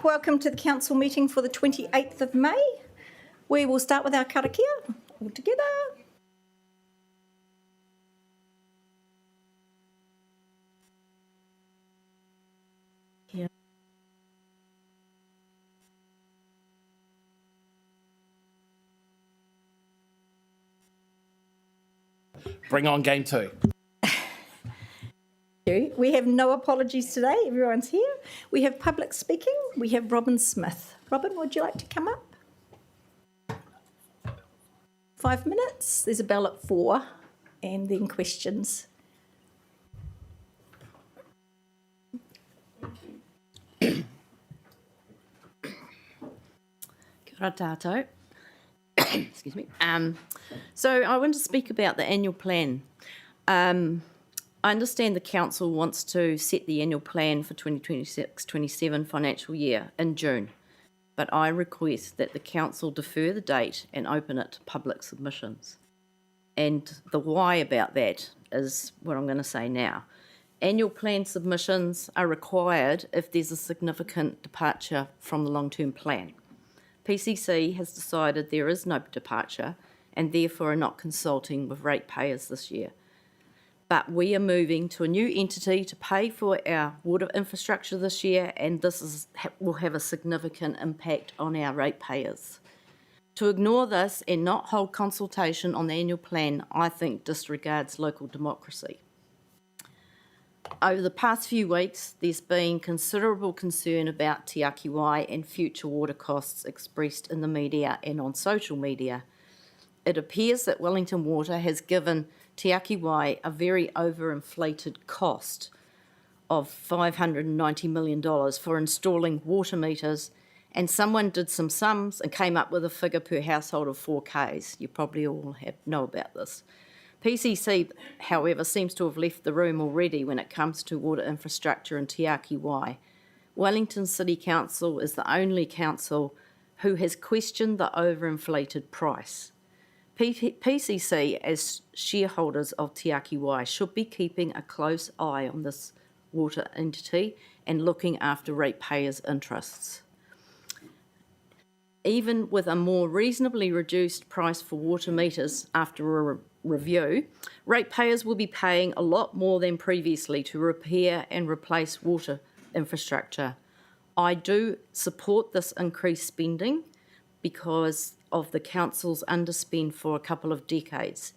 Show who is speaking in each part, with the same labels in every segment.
Speaker 1: welcome to the council meeting for the 28th of May. We will start with our karakia all together. Yeah.
Speaker 2: Bring on game two.
Speaker 1: We have no apologies today. Everyone's here. We have public speaking. We have Robin Smith. Robin, would you like to come up? 5 minutes. There's a bell at 4 and then questions.
Speaker 3: Kia ora tātou. Excuse me. So I want to speak about the annual plan. I understand the council wants to set the annual plan for 2026-27 financial year in June, but I request that the council defer the date and open it to public submissions. And the why about that is what I'm going to say now. Annual plan submissions are required if there's a significant departure from the long-term plan. PCC has decided there is no departure and therefore are not consulting with ratepayers this year. But we are moving to a new entity to pay for our water infrastructure this year, and this will have a significant impact on our ratepayers. To ignore this and not hold consultation on the annual plan, I think disregards local democracy. Over the past few weeks, there's been considerable concern about Tiaki and future water costs expressed in the media and on social media. It appears that Wellington Water has given Tiaki a very overinflated cost of $590 million for installing water meters, and someone did some sums and came up with a figure per household of 4Ks. You probably all know about this. PCC, however, seems to have left the room already when it comes to water infrastructure in Tiaki. Wellington City Council is the only council who has questioned the overinflated price. PCC, as shareholders of Tiaki, should be keeping a close eye on this water entity and looking after ratepayers' interests. Even with a more reasonably reduced price for water meters after a review, ratepayers will be paying a lot more than previously to repair and replace water infrastructure. I do support this increased spending because of the council's underspend for a couple of decades.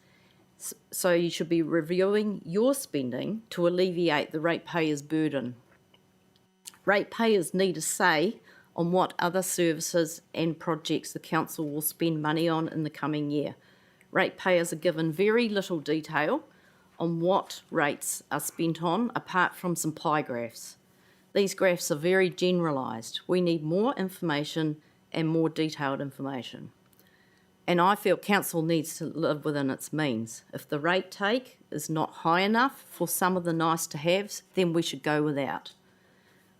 Speaker 3: So you should be reviewing your spending to alleviate the ratepayers' burden. Ratepayers need a say on what other services and projects the council will spend money on in the coming year. Ratepayers are given very little detail on what rates are spent on, apart from some pie graphs. These graphs are very generalised. We need more information and more detailed information. And I feel council needs to live within its means. If the rate take is not high enough for some of the nice to haves, then we should go without.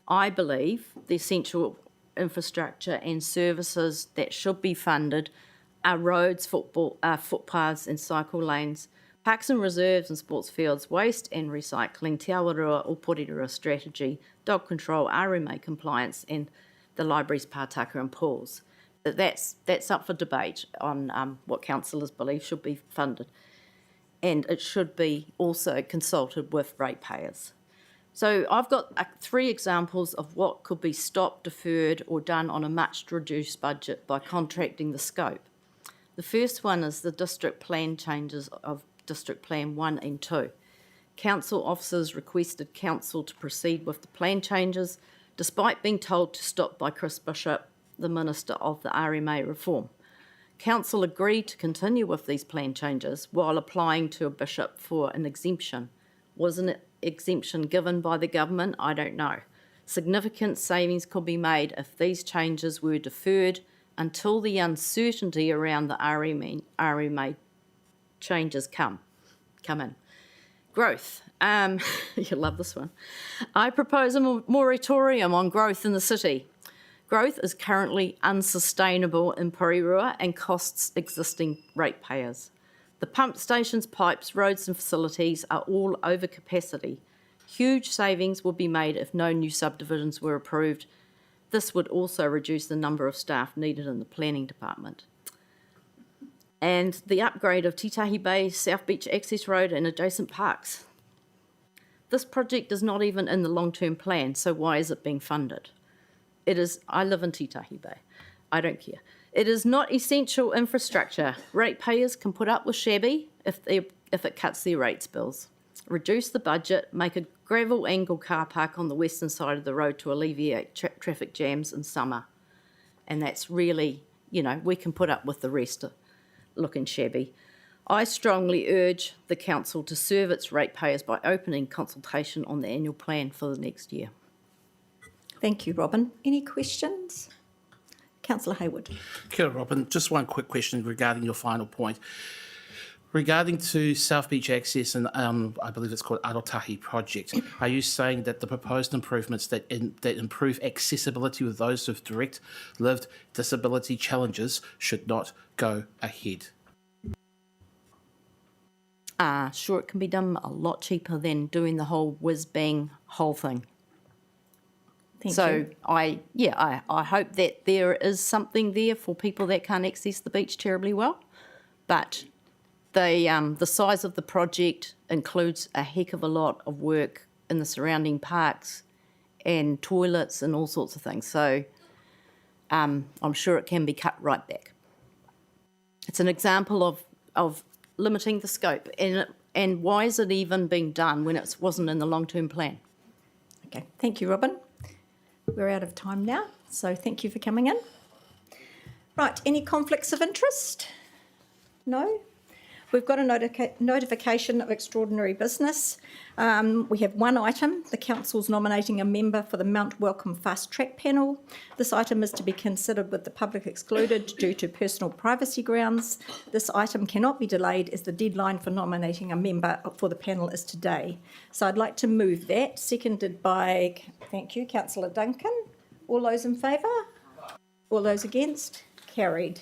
Speaker 3: I believe the essential infrastructure and services that should be funded are roads, footpaths and cycle lanes, parks and reserves and sports fields, waste and recycling, Te Awarua or Porirua strategy, dog control, RMA compliance and the libraries, pātaka and pools. That's up for debate on what councillors believe should be funded, and it should be also consulted with ratepayers. So I've got 3 examples of what could be stopped, deferred or done on a much reduced budget by contracting the scope. The first one is the district plan changes of District Plan 1 and 2. Council officers requested council to proceed with the plan changes despite being told to stop by Chris Bishop, the Minister of the RMA reform. Council agreed to continue with these plan changes while applying to a bishop for an exemption. Was an exemption given by the government? I don't know. Significant savings could be made if these changes were deferred until the uncertainty around the RMA changes come in. Growth. You'll love this one. I propose a moratorium on growth in the city. Growth is currently unsustainable in Porirua and costs existing ratepayers. The pump stations, pipes, roads and facilities are all over capacity. Huge savings would be made if no new subdivisions were approved. This would also reduce the number of staff needed in the planning department. And the upgrade of Tiaki Bay, South Beach Access Road and adjacent parks. This project is not even in the long-term plan, so why is it being funded? I live in Tiaki Bay. I don't care. It is not essential infrastructure. Ratepayers can put up with shabby if it cuts their rates bills. Reduce the budget, make a gravel angle car park on the western side of the road to alleviate traffic jams in summer. And that's really, we can put up with the rest looking shabby. I strongly urge the council to serve its ratepayers by opening consultation on the annual plan for the next year.
Speaker 1: Thank you, Robin. Any questions? Councillor Hayward.
Speaker 2: Kia ora, Robin. Just one quick question regarding your final point. Regarding to South Beach Access and I believe it's called Arotahi project, are you saying that the proposed improvements that improve accessibility with those with direct lived disability challenges should not go ahead?
Speaker 3: Sure, it can be done a lot cheaper than doing the whole whiz-bang whole thing.
Speaker 1: Thank you.
Speaker 3: I hope that there is something there for people that can't access the beach terribly well, but the size of the project includes a heck of a lot of work in the surrounding parks and toilets and all sorts of things. So I'm sure it can be cut right back. It's an example of limiting the scope, and why is it even being done when it wasn't in the long-term plan?
Speaker 1: Okay, thank you, Robin. We're out of time now, so thank you for coming in. Right, any conflicts of interest? No? We've got a notification of extraordinary business. We have one item. The council's nominating a member for the Mount Welcome Fast Track panel. This item is to be considered with the public excluded due to personal privacy grounds. This item cannot be delayed as the deadline for nominating a member for the panel is today. So I'd like to move that, seconded by, thank you, Councillor Duncan. All those in favour? All those against? Carried.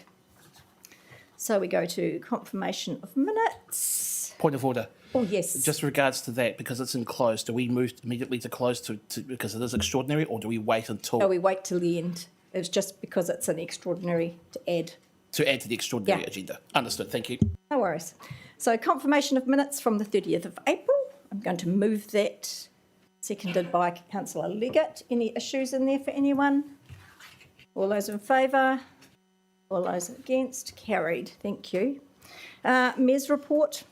Speaker 1: So we go to confirmation of minutes.
Speaker 2: Point of order.
Speaker 1: Oh, yes.
Speaker 2: Just regards to that, because it's enclosed, do we move immediately to close to because it is extraordinary, or do we wait until...
Speaker 1: No, we wait till the end. It's just because it's an extraordinary to add.
Speaker 2: To add to the extraordinary agenda. Understood, thank you.
Speaker 1: No worries. So confirmation of minutes from the 30th of April. I'm going to move that, seconded by Councillor Leggett. Any issues in there for anyone? All those in favour? All those against? Carried. Thank you. Mayor's report.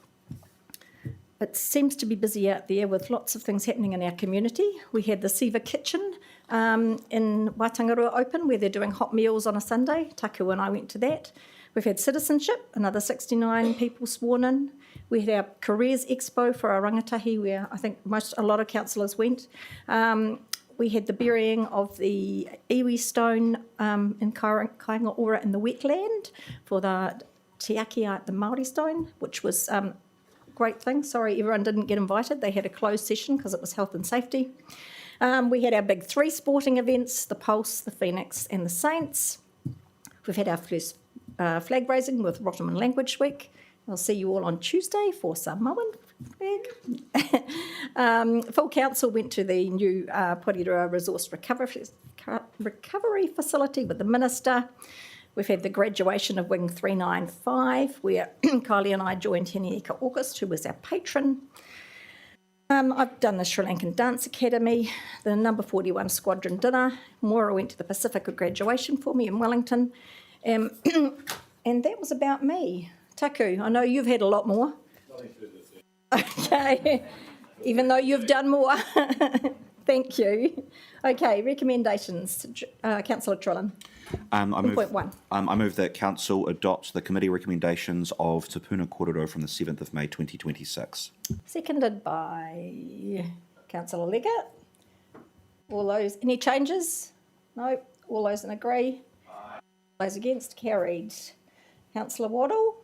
Speaker 1: It seems to be busy out there with lots of things happening in our community. We had the Siva Kitchen in Waitangarua open where they're doing hot meals on a Sunday. Taku and I went to that. We've had citizenship, another 69 people sworn in. We had our careers expo for our rangatahi where I think a lot of councillors went. We had the burying of the iwi stone in Kainga Ora in the wetland for the Tiaki, the Māori stone, which was a great thing. Sorry, everyone didn't get invited. They had a closed session because it was health and safety. We had our big 3 sporting events, the Pulse, the Phoenix and the Saints. We've had our first flag raising with Rotterdam Language Week. I'll see you all on Tuesday for Samoan flag. Full council went to the new Porirua Resource Recovery Facility with the Minister. We've had the graduation of Wing 395 where Kylie and I joined Henieka August, who was our patron. I've done the Sri Lankan Dance Academy, the number 41 Squadron dinner. Moira went to the Pacifica graduation for me in Wellington. And that was about me. Taku, I know you've had a lot more. Okay, even though you've done more. Thank you. Okay, recommendations. Councillor Trillin.
Speaker 4: I move,
Speaker 1: 1.1.
Speaker 4: I move that Council adopt the committee recommendations of Te Puna Kōrero from the 7th of May 2026.
Speaker 1: Seconded by Councillor Leggett. All those, any changes? No. All those in agree? Aye. All those against? Carried. Councillor Waddle.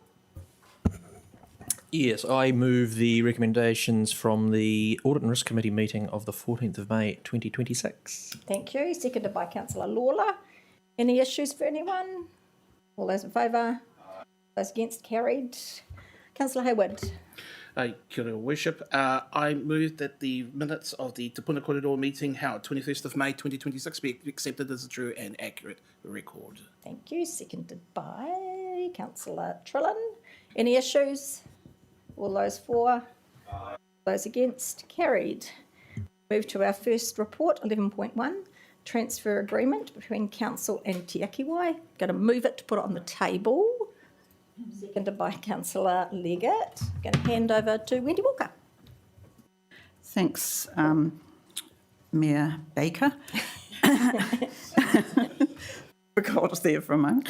Speaker 5: Yes, I move the recommendations from the Audit and Risk Committee meeting of the 14th of May 2026.
Speaker 1: Thank you. Seconded by Councillor Lawler. Any issues for anyone? All those in favour? Those against? Carried. Councillor Hayward.
Speaker 2: Kia ora, Worship. I move that the minutes of the Te Puna Kōrero meeting held 21st of May 2026 be accepted as a true and accurate record.
Speaker 1: Thank you. Seconded by Councillor Trillin. Any issues? All those for? Those against? Carried. Move to our first report, 11.1, transfer agreement between Council and Tiaki. Going to move it to put it on the table. Seconded by Councillor Leggett. Going to hand over to Wendy Walker.
Speaker 6: Thanks, Mayor Baker. Forgot there for a moment.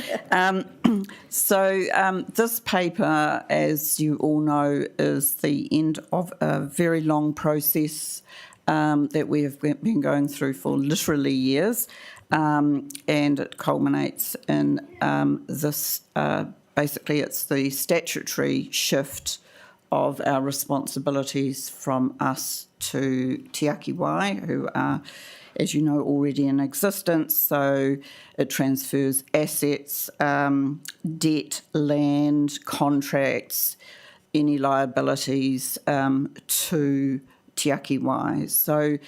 Speaker 6: This paper, as you all know, is the end of a very long process that we have been going through for literally years, and it culminates in this. Basically, it's the statutory shift of our responsibilities from us to Tiaki, who are, as you know, already in existence. So it transfers assets, debt, land, contracts, any liabilities to Tiaki. So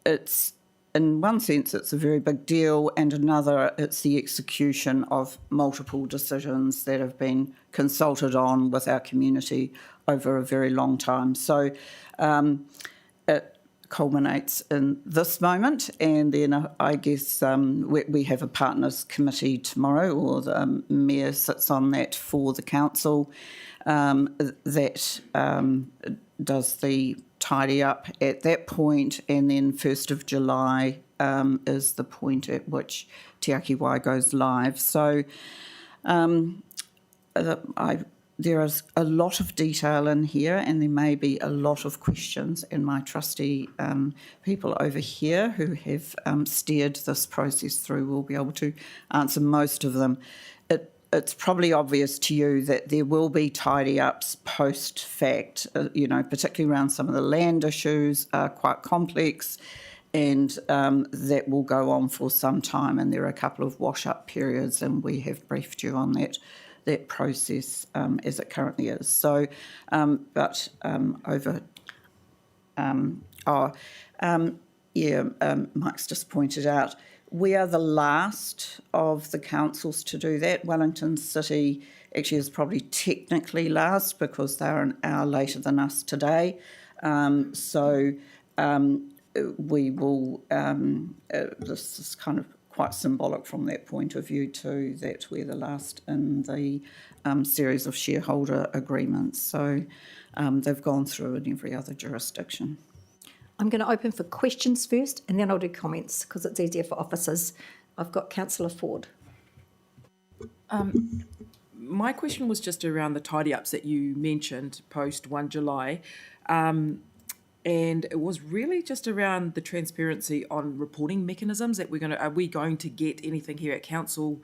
Speaker 6: it's, in one sense, it's a very big deal, and another, it's the execution of multiple decisions that have been consulted on with our community over a very long time. So it culminates in this moment, and then I guess we have a partners committee tomorrow, or the mayor sits on that for the council, that does the tidy up at that point, and then 1st of July is the point at which Tiaki goes live. So there is a lot of detail in here, and there may be a lot of questions, and my trustee people over here who have steered this process through will be able to answer most of them. It's probably obvious to you that there will be tidy-ups post-fact, particularly around some of the land issues are quite complex, and that will go on for some time, and there are a couple of wash-up periods, and we have briefed you on that process as it currently is. So, Mike's just pointed out, we are the last of the councils to do that. Wellington City actually is probably technically last because they're an hour later than us today. We will, this is kind of quite symbolic from that point of view too, that we're the last in the series of shareholder agreements. So they've gone through in every other jurisdiction.
Speaker 1: I'm going to open for questions first, and then I'll do comments because it's easier for officers. I've got Councillor Ford.
Speaker 7: My question was just around the tidy-ups that you mentioned post 1 July. And it was really just around the transparency on reporting mechanisms that are we going to get anything here at council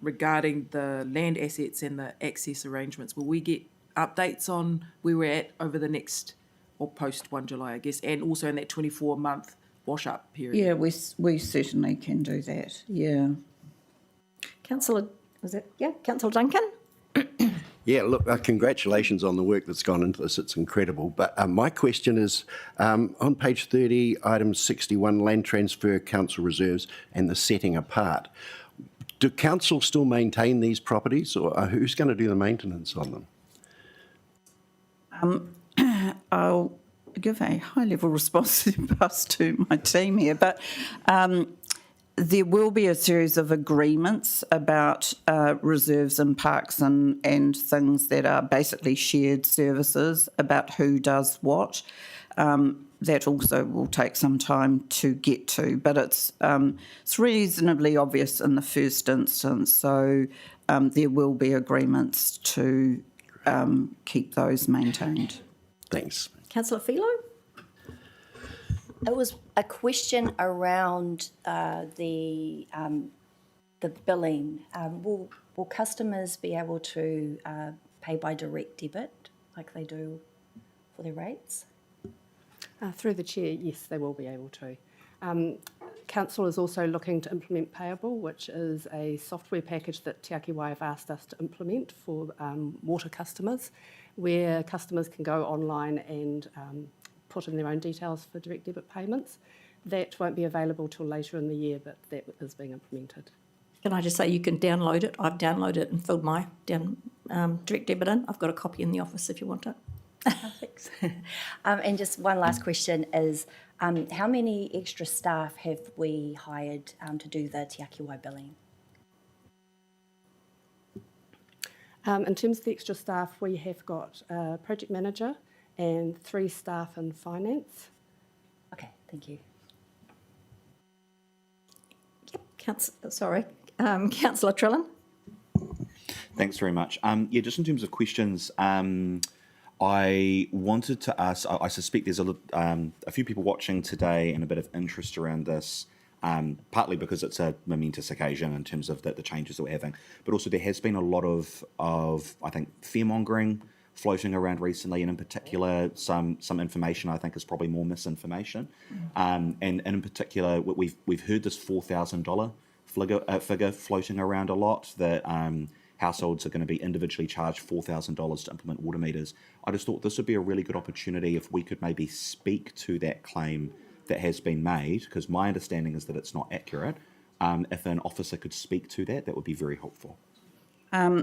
Speaker 7: regarding the land assets and the access arrangements? Will we get updates on where we're at over the next, or post 1 July, I guess, and also in that 24-month wash-up period?
Speaker 6: Yeah, we certainly can do that, yeah.
Speaker 1: Councillor Duncan?
Speaker 8: Yeah, look, congratulations on the work that's gone into this. It's incredible. But my question is, on page 30, item 61, land transfer, council reserves and the setting apart. Do council still maintain these properties, or who's going to do the maintenance on them?
Speaker 6: I'll give a high-level response to my team here, but there will be a series of agreements about reserves and parks and things that are basically shared services about who does what. That also will take some time to get to, but it's reasonably obvious in the first instance. So there will be agreements to keep those maintained.
Speaker 8: Thanks.
Speaker 1: Councillor Philo?
Speaker 9: It was a question around the billing. Will customers be able to pay by direct debit like they do for their rates?
Speaker 10: Through the chair, yes, they will be able to. Council is also looking to implement Payable, which is a software package that Tiaki have asked us to implement for water customers, where customers can go online and put in their own details for direct debit payments. That won't be available till later in the year, but that is being implemented.
Speaker 1: Can I just say you can download it? I've downloaded it and filled my direct debit in. I've got a copy in the office if you want it.
Speaker 9: Thanks. And just one last question is, how many extra staff have we hired to do the Tiaki billing?
Speaker 10: In terms of the extra staff, we have got a project manager and 3 staff in finance.
Speaker 9: Okay, thank you.
Speaker 1: Yep, Councillor Trillin.
Speaker 4: Thanks very much. Yeah, just in terms of questions, I wanted to ask, I suspect there's a few people watching today and a bit of interest around this, partly because it's a momentous occasion in terms of the changes that we're having, but also there has been a lot of I think, fear-mongering floating around recently, and in particular, some information I think is probably more misinformation. And in particular, we've heard this $4,000 figure floating around a lot, that households are going to be individually charged $4,000 to implement water meters. I just thought this would be a really good opportunity if we could maybe speak to that claim that has been made, because my understanding is that it's not accurate. If an officer could speak to that, that would be very helpful.
Speaker 6: Well,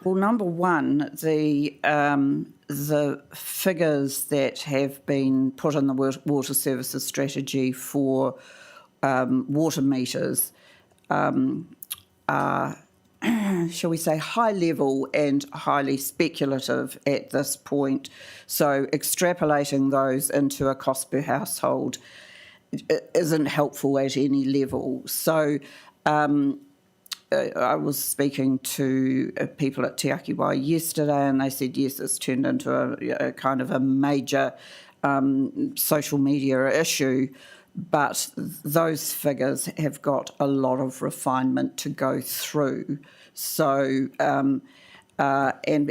Speaker 6: number one, the figures that have been put in the water services strategy for water meters are, shall we say, high level and highly speculative at this point. So extrapolating those into a cost per household isn't helpful at any level. So I was speaking to people at Tiaki yesterday, and they said, yes, it's turned into a kind of a major social media issue, but those figures have got a lot of refinement to go through. So, and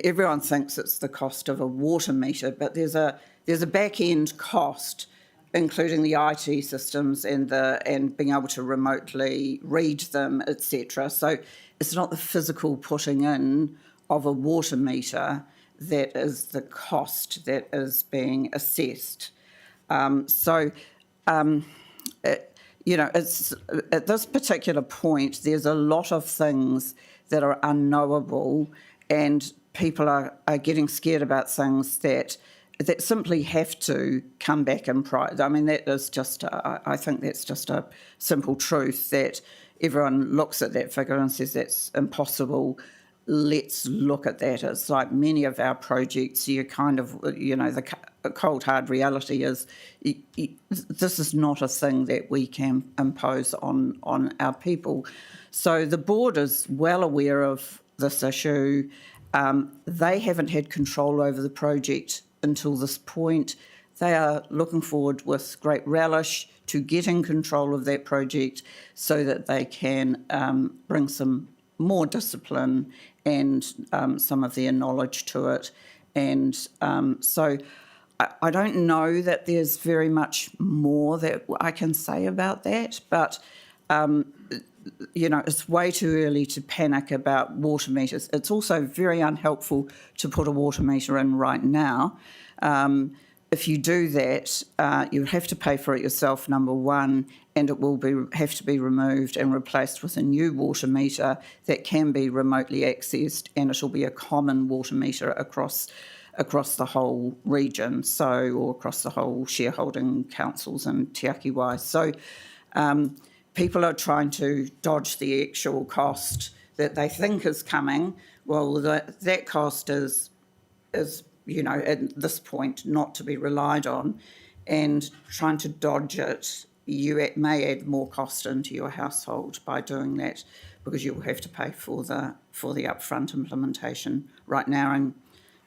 Speaker 6: everyone thinks it's the cost of a water meter, but there's a back-end cost, including the IT systems and being able to remotely read them, etc. So it's not the physical putting in of a water meter that is the cost that is being assessed. It's at this particular point, there's a lot of things that are unknowable, and people are getting scared about things that simply have to come back in price. I mean, that is just, I think that's just a simple truth, that everyone looks at that figure and says that's impossible. Let's look at that. It's like many of our projects, you kind of, the cold hard reality is this is not a thing that we can impose on our people. So the board is well aware of this issue. They haven't had control over the project until this point. They are looking forward with great relish to getting control of that project so that they can bring some more discipline and some of their knowledge to it. And so I don't know that there's very much more that I can say about that, but it's way too early to panic about water meters. It's also very unhelpful to put a water meter in right now. If you do that, you have to pay for it yourself, number one, and it will have to be removed and replaced with a new water meter that can be remotely accessed, and it will be a common water meter across the whole region, or across the whole shareholding councils and Tiaki. So people are trying to dodge the actual cost that they think is coming. Well, that cost is at this point not to be relied on, and trying to dodge it, you may add more cost into your household by doing that, because you'll have to pay for the upfront implementation right now, and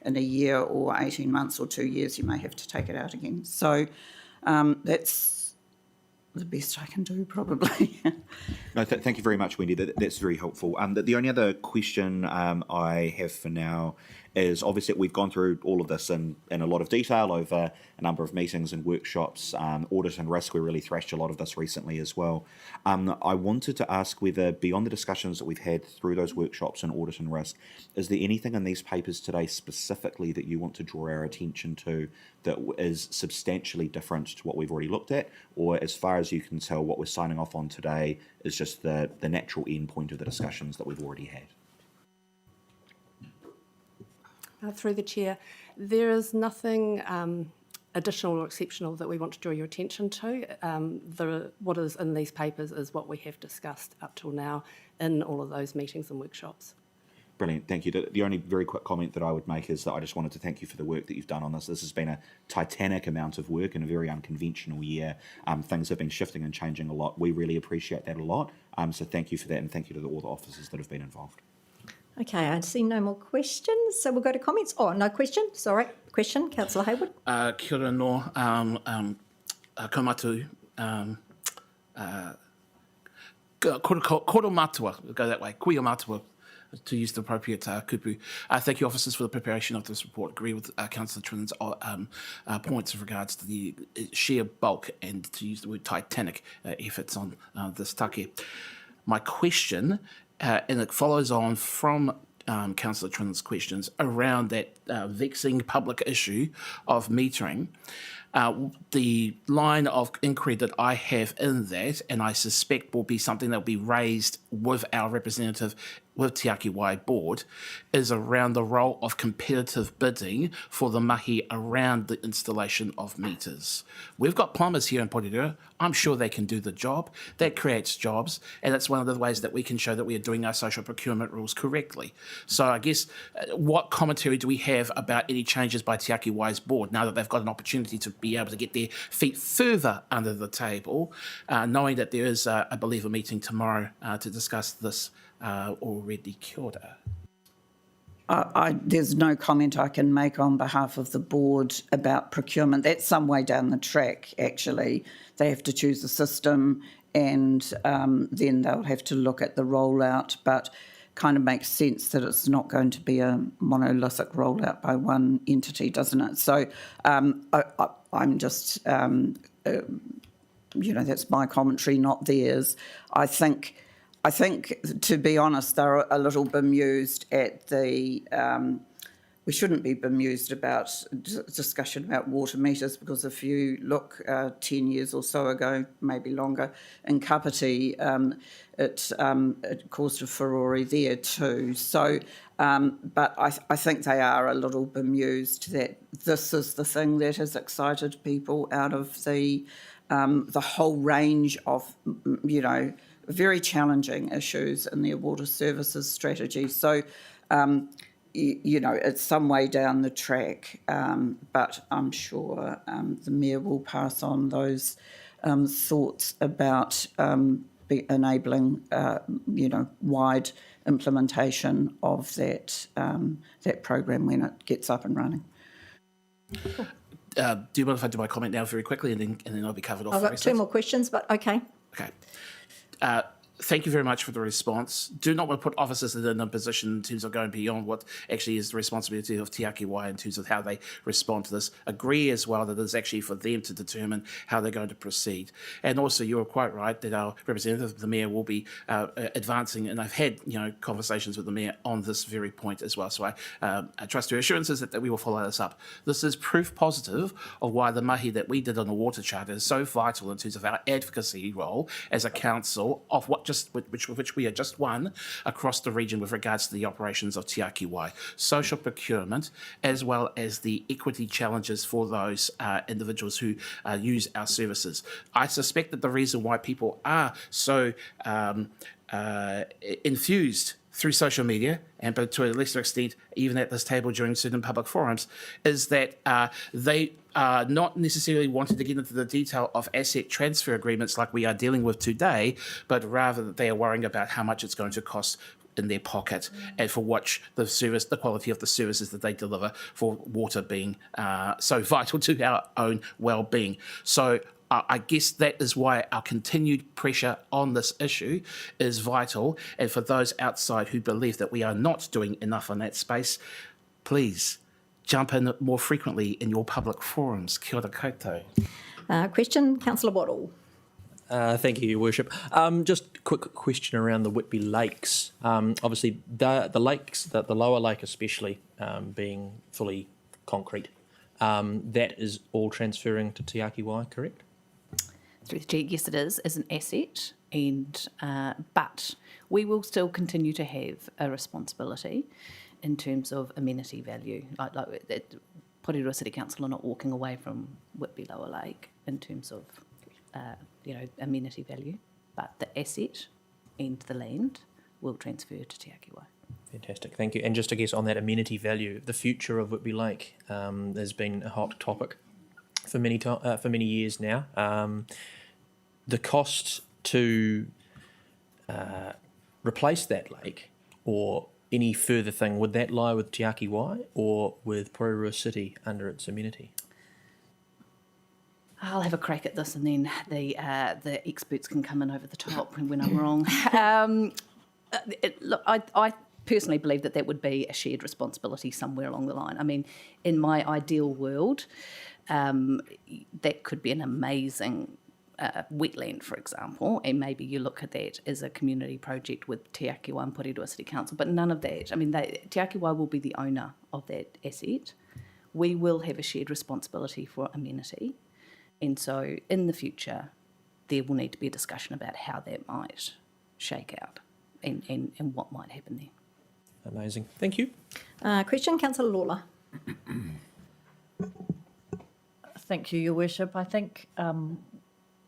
Speaker 6: in a year or 18 months or 2 years you may have to take it out again. So that's the best I can do, probably.
Speaker 4: No, thank you very much, Wendy. That's very helpful. The only other question I have for now is obviously we've gone through all of this in a lot of detail over a number of meetings and workshops. Audit and risk, we really thrashed a lot of this recently as well. I wanted to ask whether, beyond the discussions that we've had through those workshops and audit and risk, is there anything in these papers today specifically that you want to draw our attention to that is substantially different to what we've already looked at, or as far as you can tell, what we're signing off on today is just the natural end point of the discussions that we've already had?
Speaker 10: Through the chair, there is nothing additional or exceptional that we want to draw your attention to. What is in these papers is what we have discussed up till now in all of those meetings and workshops.
Speaker 4: Brilliant, thank you. The only very quick comment that I would make is that I just wanted to thank you for the work that you've done on this. This has been a titanic amount of work in a very unconventional year. Things have been shifting and changing a lot. We really appreciate that a lot. So thank you for that, and thank you to all the officers that have been involved.
Speaker 1: Okay, I see no more questions, so we'll go to comments. Oh, no question, sorry. Question, Councillor Hayward.
Speaker 2: Kia ora no, kaumatu, koro matua, we'll go that way, kuia matua, to use the appropriate kupu. Thank you, officers, for the preparation of this report. Agree with Councillor Trin's points with regards to the sheer bulk and, to use the word, titanic efforts on this take. My question, and it follows on from Councillor Trin's questions around that vexing public issue of metering. The line of inquiry that I have in that, and I suspect will be something that will be raised with our representative with Tiaki Wai Board, is around the role of competitive bidding for the mahi around the installation of meters. We've got plumbers here in Porirua. I'm sure they can do the job. That creates jobs, and it's one of the ways that we can show that we are doing our social procurement rules correctly. So I guess what commentary do we have about any changes by Tiaki Wai's board now that they've got an opportunity to be able to get their feet further under the table, knowing that there is, I believe, a meeting tomorrow to discuss this already. Kia ora.
Speaker 6: There's no comment I can make on behalf of the board about procurement. That's some way down the track, actually. They have to choose a system, and then they'll have to look at the rollout, but kind of makes sense that it's not going to be a monolithic rollout by one entity, doesn't it? So I'm just, that's my commentary, not theirs. I think, to be honest, they're a little bemused at the, we shouldn't be bemused about discussion about water meters, because if you look 10 years or so ago, maybe longer, in Kapiti, it caused a furore there too. So, but I think they are a little bemused that this is the thing that has excited people out of the whole range of, very challenging issues in their water services strategy. So, it's some way down the track, but I'm sure the Mayor will pass on those thoughts about enabling, wide implementation of that program when it gets up and running.
Speaker 2: Do you mind if I do my comment now very quickly, and then I'll be covered off?
Speaker 1: I've got two more questions, but okay.
Speaker 2: Okay. Thank you very much for the response. Do not want to put officers in a position in terms of going beyond what actually is the responsibility of Tiaki Wai in terms of how they respond to this. Agree as well that it's actually for them to determine how they're going to proceed. And also, you're quite right that our representative, the Mayor, will be advancing, and I've had conversations with the Mayor on this very point as well. So I trust your assurances that we will follow this up. This is proof positive of why the mahi that we did on the Water Charter is so vital in terms of our advocacy role as a council of which we are just one across the region with regards to the operations of Tiaki Wai. Social procurement, as well as the equity challenges for those individuals who use our services. I suspect that the reason why people are so infused through social media, and but to a lesser extent, even at this table during certain public forums, is that they are not necessarily wanting to get into the detail of asset transfer agreements like we are dealing with today, but rather that they are worrying about how much it's going to cost in their pocket and for what the quality of the services that they deliver, for water being so vital to our own well-being. So I guess that is why our continued pressure on this issue is vital. And for those outside who believe that we are not doing enough in that space, please jump in more frequently in your public forums. Kia ora koutou.
Speaker 1: Question, Councillor Waddle.
Speaker 5: Thank you, Your Worship. Just a quick question around the Whitby Lakes. Obviously, the lakes, the lower lake especially, being fully concrete, that is all transferring to Tiaki Wai, correct?
Speaker 11: Through the chair, yes, it is as an asset, and but we will still continue to have a responsibility in terms of amenity value. Like that, Porirua City Council are not walking away from Whitby Lower Lake in terms of amenity value, but the asset and the land will transfer to Tiaki Wai.
Speaker 5: Fantastic, thank you. And just, I guess, on that amenity value, the future of Whitby Lake has been a hot topic for many years now. The cost to replace that lake or any further thing, would that lie with Tiaki Wai or with Porirua City under its amenity?
Speaker 11: I'll have a crack at this, and then the experts can come in over the top when I'm wrong. Look, I personally believe that would be a shared responsibility somewhere along the line. I mean, in my ideal world, that could be an amazing wetland, for example, and maybe you look at that as a community project with Tiaki Wai and Porirua City Council, but none of that. I mean, Tiaki Wai will be the owner of that asset. We will have a shared responsibility for amenity, and so in the future, there will need to be a discussion about how that might shake out and what might happen there.
Speaker 5: Amazing, thank you.
Speaker 1: Question, Councillor Lawler.
Speaker 12: Thank you, Your Worship. I think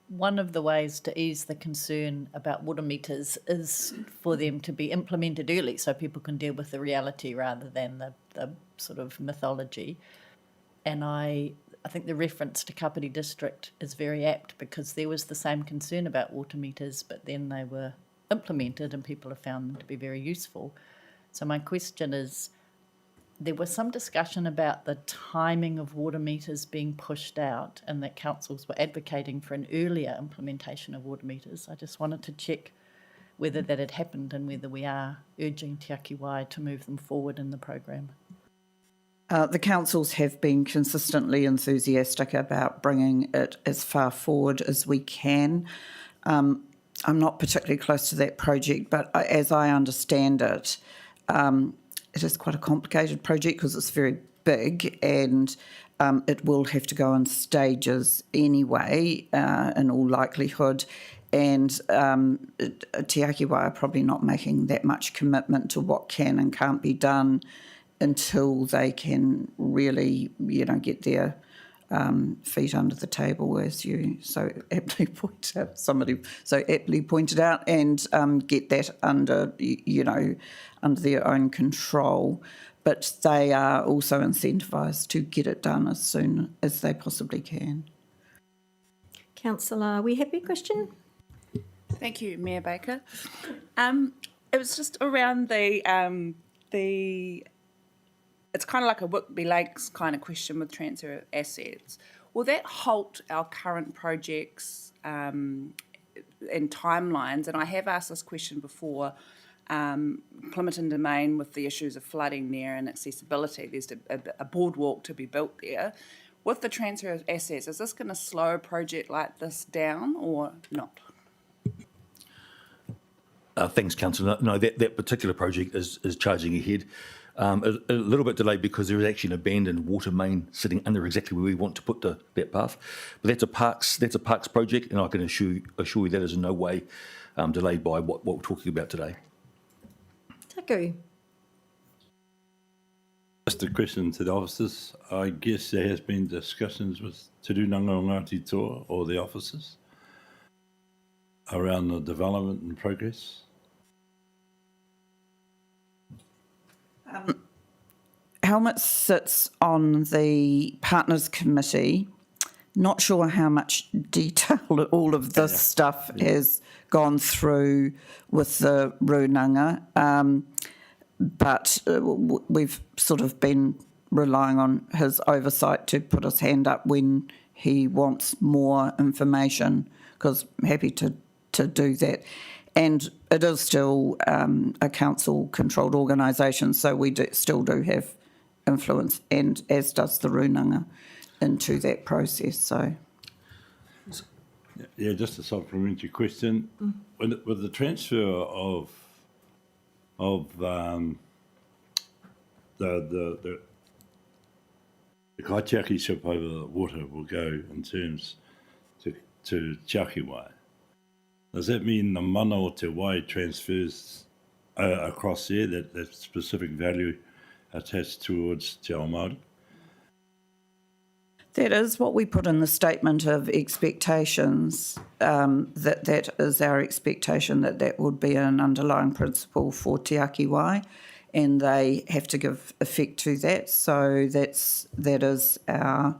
Speaker 12: one of the ways to ease the concern about water meters is for them to be implemented early so people can deal with the reality rather than the sort of mythology. And I think the reference to Kapiti District is very apt because there was the same concern about water meters, but then they were implemented and people have found them to be very useful. So my question is, there was some discussion about the timing of water meters being pushed out and that councils were advocating for an earlier implementation of water meters. I just wanted to check whether that had happened and whether we are urging Tiaki Wai to move them forward in the programme.
Speaker 6: The councils have been consistently enthusiastic about bringing it as far forward as we can. I'm not particularly close to that project, but as I understand it, it is quite a complicated project because it's very big and it will have to go in stages anyway, in all likelihood. And Tiaki Wai are probably not making that much commitment to what can and can't be done until they can really, get their feet under the table, as you so aptly pointed out, and get that under, under their own control. But they are also incentivised to get it done as soon as they possibly can.
Speaker 1: Councillor, are we happy? Question?
Speaker 13: Thank you, Mayor Baker. It was just around it's kind of like a Whitby Lakes kind of question with transfer of assets. Will that halt our current projects and timelines? And I have asked this question before. Plimerton Domain, with the issues of flooding there and accessibility, there's a boardwalk to be built there. With the transfer of assets, is this going to slow a project like this down or not?
Speaker 14: Thanks, Councillor. No, that particular project is charging ahead. A little bit delayed because there is actually an abandoned water main sitting under exactly where we want to put that path. But that's a parks project, and I can assure you that is in no way delayed by what we're talking about today.
Speaker 1: Taku.
Speaker 15: Just a question to the officers. I guess there has been discussions with Te Runanga o Ngāti Toa or the officers around the development and progress.
Speaker 6: Helmut sits on the Partners Committee. Not sure how much detail all of this stuff has gone through with the Runanga, but we've sort of been relying on his oversight to put his hand up when he wants more information, because I'm happy to do that. And it is still a council-controlled organisation, so we still do have influence, and as does the Runanga, into that process. So,
Speaker 15: Yeah, just a supplementary question. With the transfer of the kaitiakiship over the water will go in terms to Tiaki Wai. Does that mean the mana o te wai transfers across there, that specific value attached towards Te Ao Māori?
Speaker 6: that is what we put in the statement of expectations, that is our expectation, that would be an underlying principle for Tiaki Wai, and they have to give effect to that. So that is our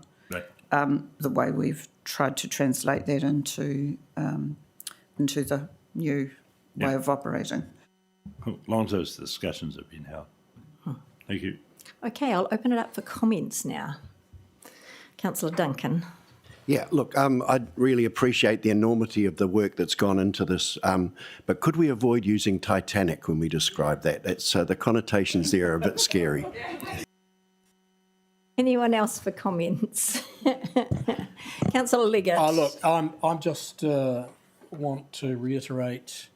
Speaker 6: the way we've tried to translate that into the new way of operating.
Speaker 15: As long as those discussions have been held. Thank you.
Speaker 1: Okay, I'll open it up for comments now. Councillor Duncan.
Speaker 8: Yeah, look, I really appreciate the enormity of the work that's gone into this, but could we avoid using Titanic when we describe that? That's the connotations there are a bit scary.
Speaker 1: Anyone else for comments? Councillor Liggett.
Speaker 16: Oh, look, I'm just want to reiterate,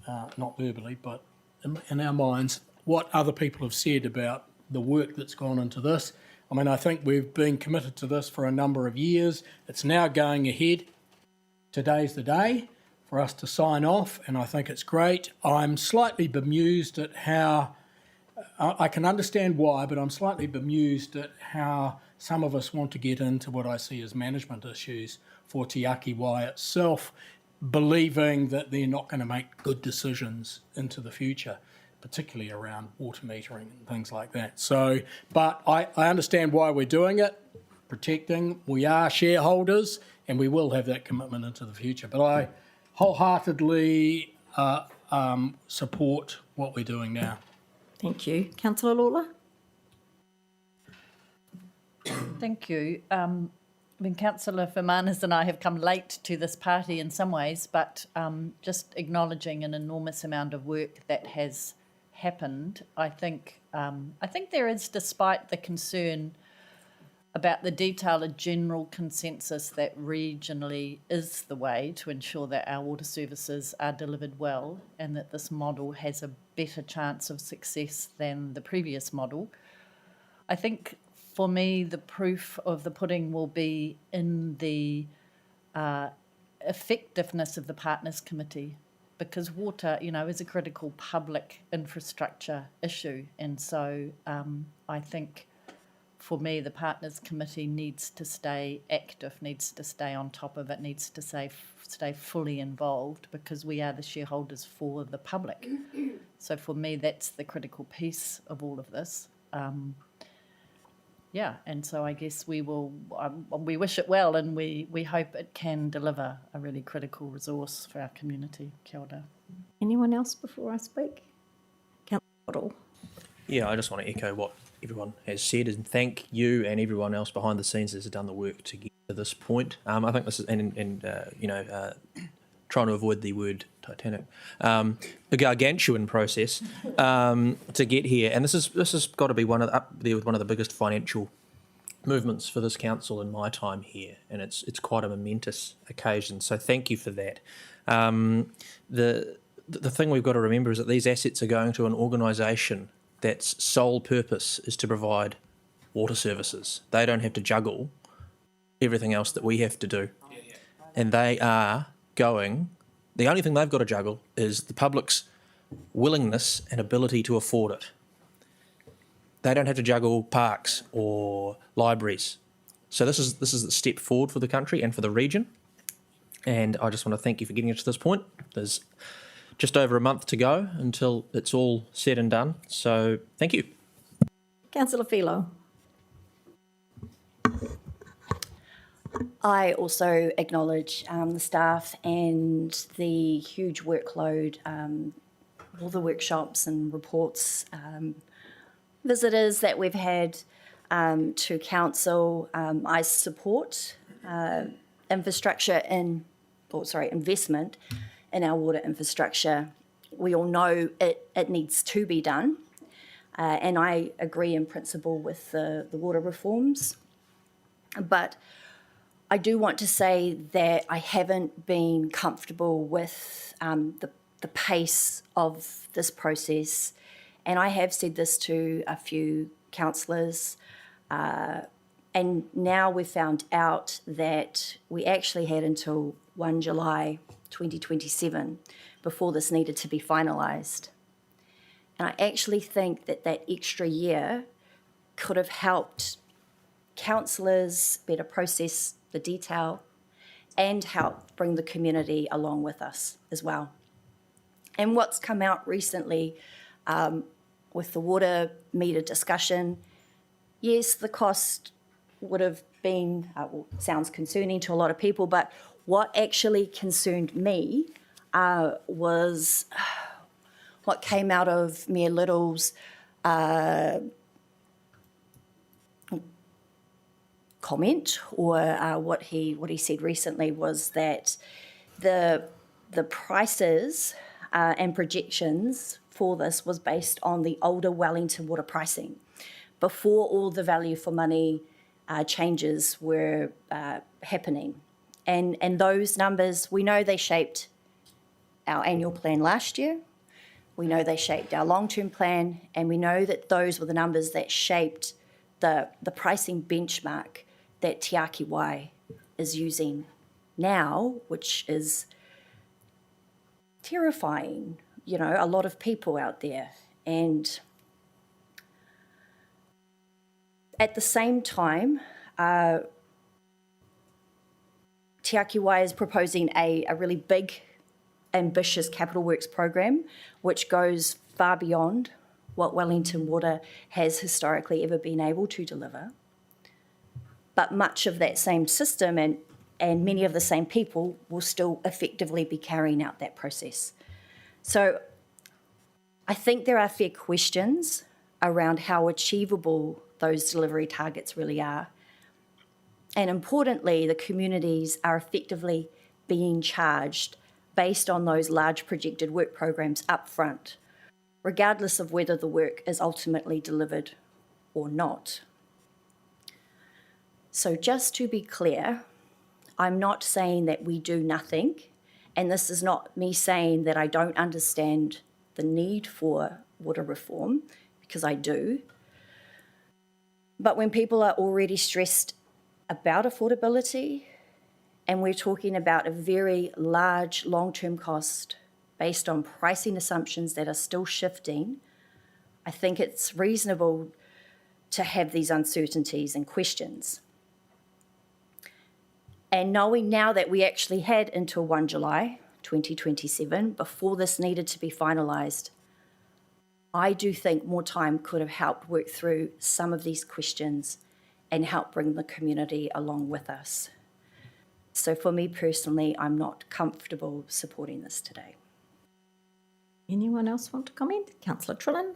Speaker 16: not verbally, but in our minds, what other people have said about the work that's gone into this. I mean, I think we've been committed to this for a number of years. It's now going ahead. Today's the day for us to sign off, and I think it's great. I'm slightly bemused at how, I can understand why, but I'm slightly bemused at how some of us want to get into what I see as management issues for Tiaki Wai itself, believing that they're not going to make good decisions into the future, particularly around water metering and things like that. So, but I understand why we're doing it, protecting. We are shareholders and we will have that commitment into the future. But I wholeheartedly support what we're doing now.
Speaker 1: Thank you. Councillor Lawler?
Speaker 12: Thank you. I mean, Councillor Fermanus and I have come late to this party in some ways, but just acknowledging an enormous amount of work that has happened. I think there is, despite the concern about the detail, a general consensus that regionally is the way to ensure that our water services are delivered well, and that this model has a better chance of success than the previous model. I think for me, the proof of the pudding will be in the effectiveness of the Partners Committee, because water, is a critical public infrastructure issue. And so I think for me, the Partners Committee needs to stay active, needs to stay on top of it, needs to stay fully involved, because we are the shareholders for the public. So for me, that's the critical piece of all of this. And so I guess we wish it well, and we hope it can deliver a really critical resource for our community. Kia ora.
Speaker 1: Anyone else before I speak? Councillor Waddle.
Speaker 5: Yeah, I just want to echo what everyone has said, and thank you and everyone else behind the scenes that's done the work to get to this point. I think this is, trying to avoid the word Titanic, a gargantuan process to get here, and this has got to be up there with one of the biggest financial movements for this council in my time here, and it's quite a momentous occasion. So thank you for that. The thing we've got to remember is that these assets are going to an organisation that's sole purpose is to provide water services. They don't have to juggle everything else that we have to do, and they are going. The only thing they've got to juggle is the public's willingness and ability to afford it. They don't have to juggle parks or libraries. So this is a step forward for the country and for the region. And I just want to thank you for getting it to this point. There's just over a month to go until it's all said and done. So thank you.
Speaker 1: Councillor Philo.
Speaker 9: I also acknowledge the staff and the huge workload, all the workshops and reports, visitors that we've had to council. I support investment in our water infrastructure. We all know it needs to be done, and I agree in principle with the water reforms. But I do want to say that I haven't been comfortable with the pace of this process, and I have said this to a few councillors, and now we've found out that we actually had until 1 July 2027 before this needed to be finalised. And I actually think that extra year could have helped councillors better process the detail and help bring the community along with us as well. And what's come out recently with the water meter discussion, yes, the cost would have been, sounds concerning to a lot of people, but what actually concerned me was what came out of Mayor Little's comment, or what he said recently was that the prices and projections for this was based on the older Wellington water pricing, before all the value for money changes were happening. And those numbers, we know they shaped our annual plan last year, we know they shaped our long-term plan, and we know that those were the numbers that shaped the pricing benchmark that Tiaki Y is using now, which is terrifying, you know, a lot of people out there. And at the same time, Tiaki Y is proposing a really big, ambitious capital works program, which goes far beyond what Wellington Water has historically ever been able to deliver. But much of that same system and many of the same people will still effectively be carrying out that process. So I think there are fair questions around how achievable those delivery targets really are. And importantly, the communities are effectively being charged based on those large projected work programs up front, regardless of whether the work is ultimately delivered or not. So just to be clear, I'm not saying that we do nothing, and this is not me saying that I don't understand the need for water reform, because I do. But when people are already stressed about affordability, and we're talking about a very large long-term cost based on pricing assumptions that are still shifting, I think it's reasonable to have these uncertainties and questions. And knowing now that we actually had until 1 July 2027 before this needed to be finalised, I do think more time could have helped work through some of these questions and help bring the community along with us. So for me personally, I'm not comfortable supporting this today.
Speaker 1: Anyone else want to comment? Councillor Trillin?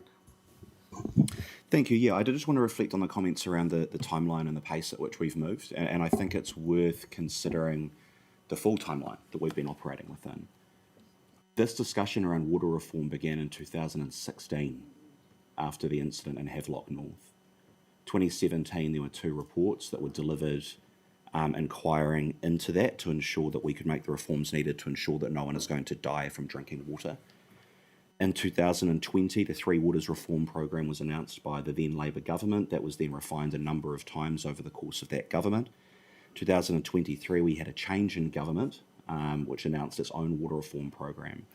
Speaker 4: Thank you. Yeah, I did just want to reflect on the comments around the timeline and the pace at which we've moved, and I think it's worth considering the full timeline that we've been operating within. This discussion around water reform began in 2016 after the incident in Havelock North. 2017, there were 2 reports that were delivered inquiring into that to ensure that we could make the reforms needed to ensure that no one is going to die from drinking water. In 2020, the Three Waters Reform Program was announced by the then Labour government. That was then refined a number of times over the course of that government. 2023, we had a change in government, which announced its own water reform program.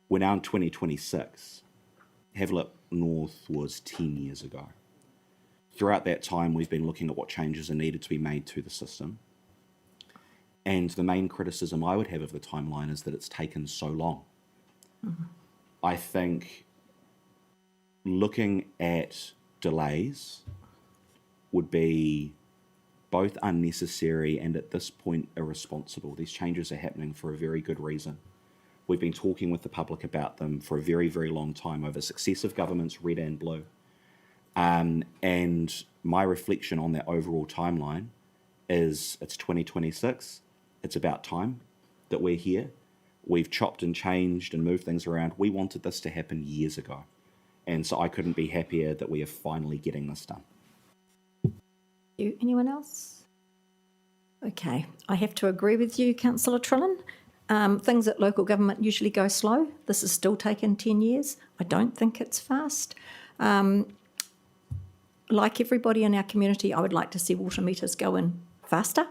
Speaker 4: We're now in 2026. Havelock North was 10 years ago. Throughout that time, we've been looking at what changes are needed to be made to the system. And the main criticism I would have of the timeline is that it's taken so long. Mm-hmm. I think looking at delays would be both unnecessary and at this point irresponsible. These changes are happening for a very good reason. We've been talking with the public about them for a very, very long time over successive governments, red and blue. And my reflection on that overall timeline is it's 2026. It's about time that we're here. We've chopped and changed and moved things around. We wanted this to happen years ago. And so I couldn't be happier that we are finally getting this done.
Speaker 1: Anyone else? Okay, I have to agree with you, Councillor Trillin. Things at local government usually go slow. This has still taken 10 years. I don't think it's fast. Like everybody in our community, I would like to see water meters go in faster,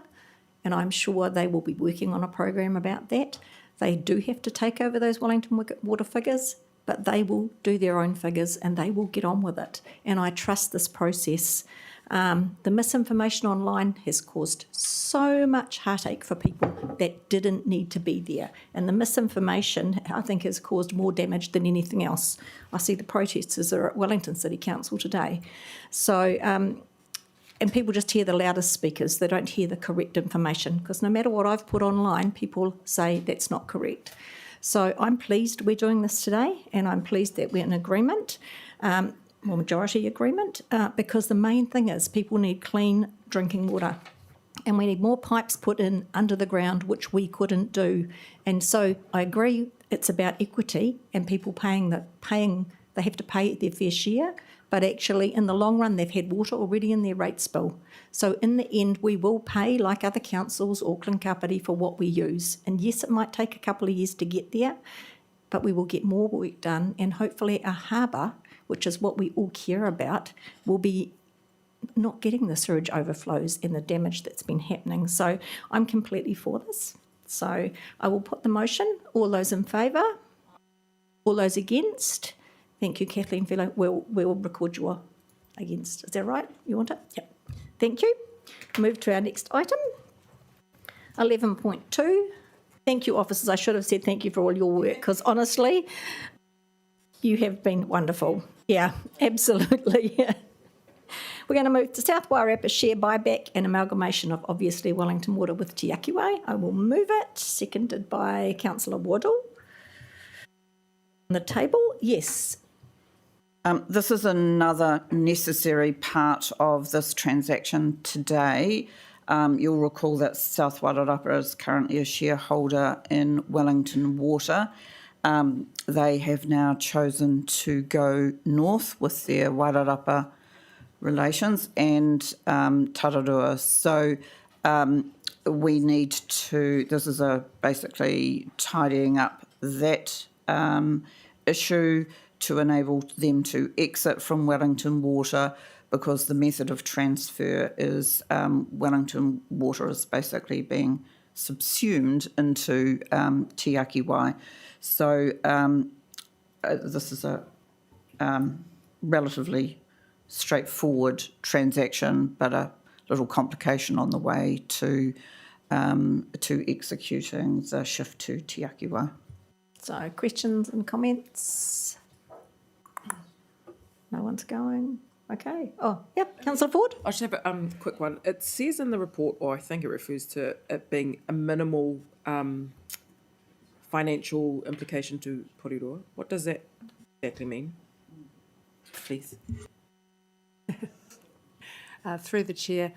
Speaker 1: and I'm sure they will be working on a program about that. They do have to take over those Wellington water figures, but they will do their own figures and they will get on with it. And I trust this process. The misinformation online has caused so much heartache for people that didn't need to be there. And the misinformation, I think, has caused more damage than anything else. I see the protesters are at Wellington City Council today. So, and people just hear the loudest speakers. They don't hear the correct information, because no matter what I've put online, people say that's not correct. So I'm pleased we're doing this today, and I'm pleased that we're in agreement. Well, majority agreement, because the main thing is people need clean drinking water, and we need more pipes put in under the ground, which we couldn't do. And so I agree it's about equity and people they have to pay their fair share, but actually in the long run they've had water already in their rates bill. So in the end we will pay, like other councils, Auckland, Kapiti, for what we use. And yes, it might take a couple of years to get there, but we will get more work done, and hopefully our harbour, which is what we all care about, will be not getting the sewage overflows and the damage that's been happening. So I'm completely for this. So I will put the motion. All those in favour? All those against? Thank you, Kathleen Fellow. We'll record your against. Is that right? You want it? Yep. Thank you. Move to our next item. 11.2. Thank you, officers. I should have said thank you for all your work, because honestly, you have been wonderful. Yeah, absolutely. We're going to move to South Wairarapa share buyback and amalgamation of obviously Wellington Water with Tiaki Way. I will move it, seconded by Councillor Waddle. On the table, yes.
Speaker 6: This is another necessary part of this transaction today. You'll recall that South Wairarapa is currently a shareholder in Wellington Water. They have now chosen to go north with their Wairarapa relations and Tararua. So we need to, this is basically tidying up that issue to enable them to exit from Wellington Water, because the method of transfer is Wellington Water is basically being subsumed into Tiaki Way. So this is a relatively straightforward transaction, but a little complication on the way to executing the shift to Tiaki Way.
Speaker 1: So questions and comments? No one's going. Okay. Oh, yep. Councillor Ford?
Speaker 7: I just have a quick one. It says in the report, or I think it refers to it being a minimal financial implication to Porirua. What does that exactly mean? Please.
Speaker 10: Through the chair.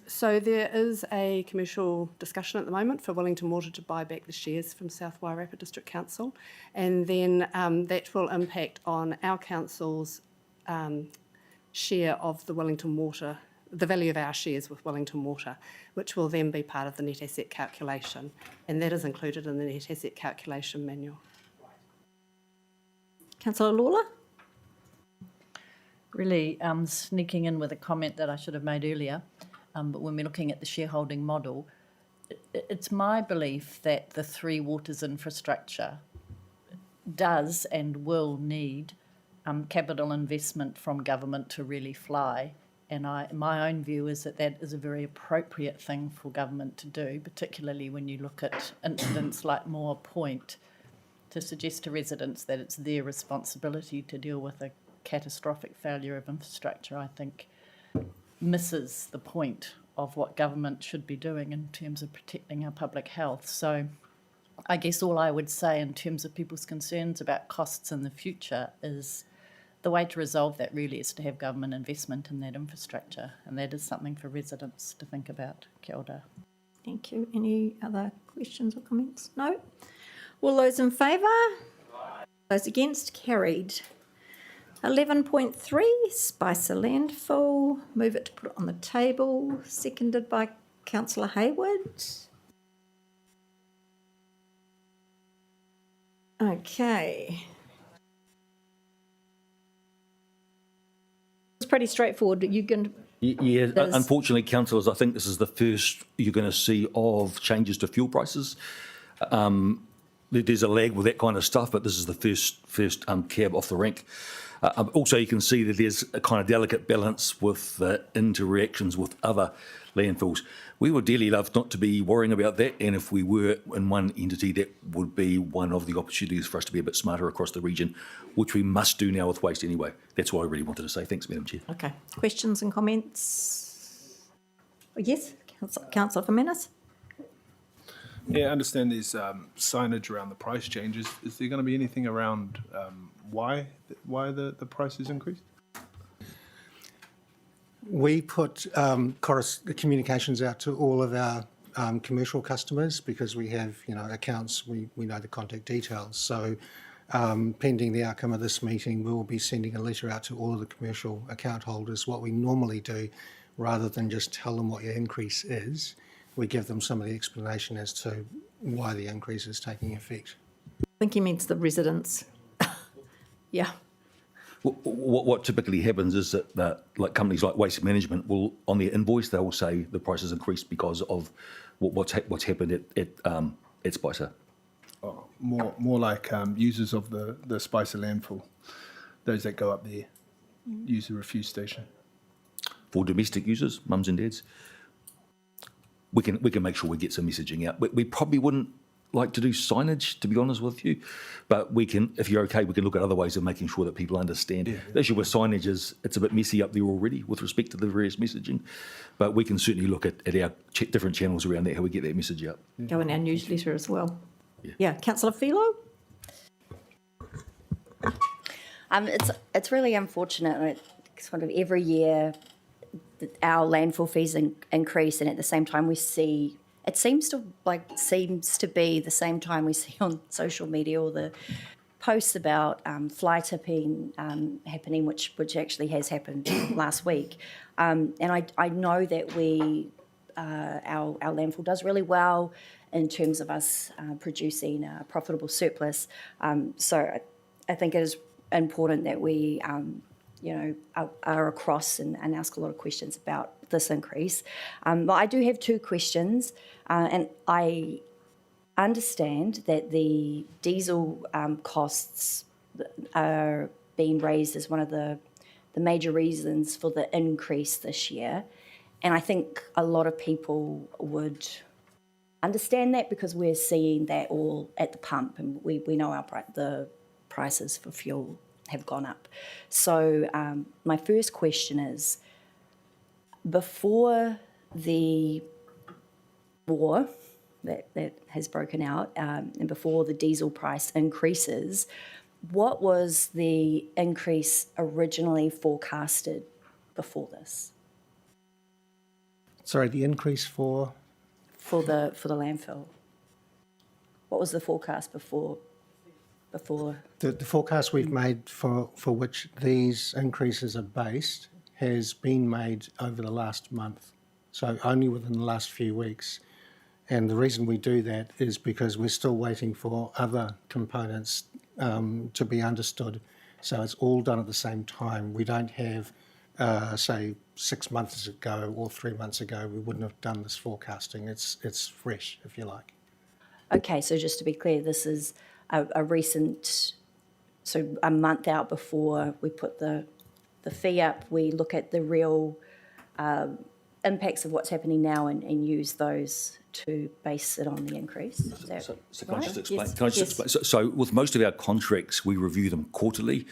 Speaker 10: So there is a commercial discussion at the moment for Wellington Water to buy back the shares from South Wairarapa District Council, and then that will impact on our council's share of the Wellington Water, the value of our shares with Wellington Water, which will then be part of the net asset calculation, and that is included in the net asset calculation manual.
Speaker 1: Councillor Lawler?
Speaker 12: Really sneaking in with a comment that I should have made earlier, but when we're looking at the shareholding model, it's my belief that the Three Waters infrastructure does and will need capital investment from government to really fly. And my own view is that that is a very appropriate thing for government to do, particularly when you look at incidents like Moore Point, to suggest to residents that it's their responsibility to deal with a catastrophic failure of infrastructure, I think misses the point of what government should be doing in terms of protecting our public health. So I guess all I would say in terms of people's concerns about costs in the future is the way to resolve that really is to have government investment in that infrastructure, and that is something for residents to think about. Kia ora.
Speaker 1: Thank you. Any other questions or comments? No? All those in favour? Those against? Carried. 11.3, Spicer Landfill. Move it to put it on the table. Seconded by Councillor Hayward. Okay. It's pretty straightforward. You can...
Speaker 14: Yeah,
Speaker 1: There's-
Speaker 14: unfortunately, councillors, I think this is the first you're going to see of changes to fuel prices. There's a lag with that kind of stuff, but this is the first cab off the rank. Also, you can see that there's a kind of delicate balance with interactions with other landfills. We would dearly love not to be worrying about that, and if we were in one entity, that would be one of the opportunities for us to be a bit smarter across the region, which we must do now with waste anyway. That's what I really wanted to say. Thanks, Madam Chair.
Speaker 1: Okay. Questions and comments? Yes, Councillor Feminis.
Speaker 17: Yeah, I understand there's signage around the price changes. Is there going to be anything around why the price is increased?
Speaker 18: We put communications out to all of our commercial customers because we have, accounts, we know the contact details. So pending the outcome of this meeting, we will be sending a letter out to all of the commercial account holders. What we normally do, rather than just tell them what your increase is, we give them some of the explanation as to why the increase is taking effect.
Speaker 1: I think he means the residents. Yeah.
Speaker 14: What typically happens is that like companies like Waste Management will, on their invoice, they will say the price has increased because of what's happened at Spicer.
Speaker 17: Oh, more like users of the Spicer landfill, those that go up there, use the refuse station.
Speaker 14: For domestic users, mums and dads, we can make sure we get some messaging out. We probably wouldn't like to do signage, to be honest with you, but we can, if you're okay, we can look at other ways of making sure that people understand. Yeah. The issue with signage is it's a bit messy up there already with respect to the various messaging, but we can certainly look at our different channels around that, how we get that message out.
Speaker 1: Go in our newsletter as well. Yeah. Councillor Philo?
Speaker 9: It's really unfortunate. Sort of every year our landfill fees increase, and at the same time we see, it seems to be the same time we see on social media all the posts about fly tipping happening, which actually has happened last week. And I know that our landfill does really well in terms of us producing a profitable surplus. So I think it is important that we are across and ask a lot of questions about this increase. But I do have two questions, and I understand that the diesel costs are being raised as one of the major reasons for the increase this year. And I think a lot of people would understand that because we're seeing that all at the pump, and we know the prices for fuel have gone up. So my first question is, before the war that has broken out and before the diesel price increases, what was the increase originally forecasted before this?
Speaker 18: Sorry, the increase for
Speaker 9: the landfill. What was the forecast before?
Speaker 18: The forecast we've made for which these increases are based has been made over the last month, so only within the last few weeks. And the reason we do that is because we're still waiting for other components to be understood. So it's all done at the same time. We don't have, say, 6 months ago or 3 months ago, we wouldn't have done this forecasting. It's fresh, if you like.
Speaker 9: Okay, so just to be clear, this is a recent, so a month out before we put the fee up, we look at the real impacts of what's happening now and use those to base it on the increase. Is that
Speaker 14: So can I just explain?
Speaker 9: Yes.
Speaker 14: Can I just explain? So with most of our contracts, we review them quarterly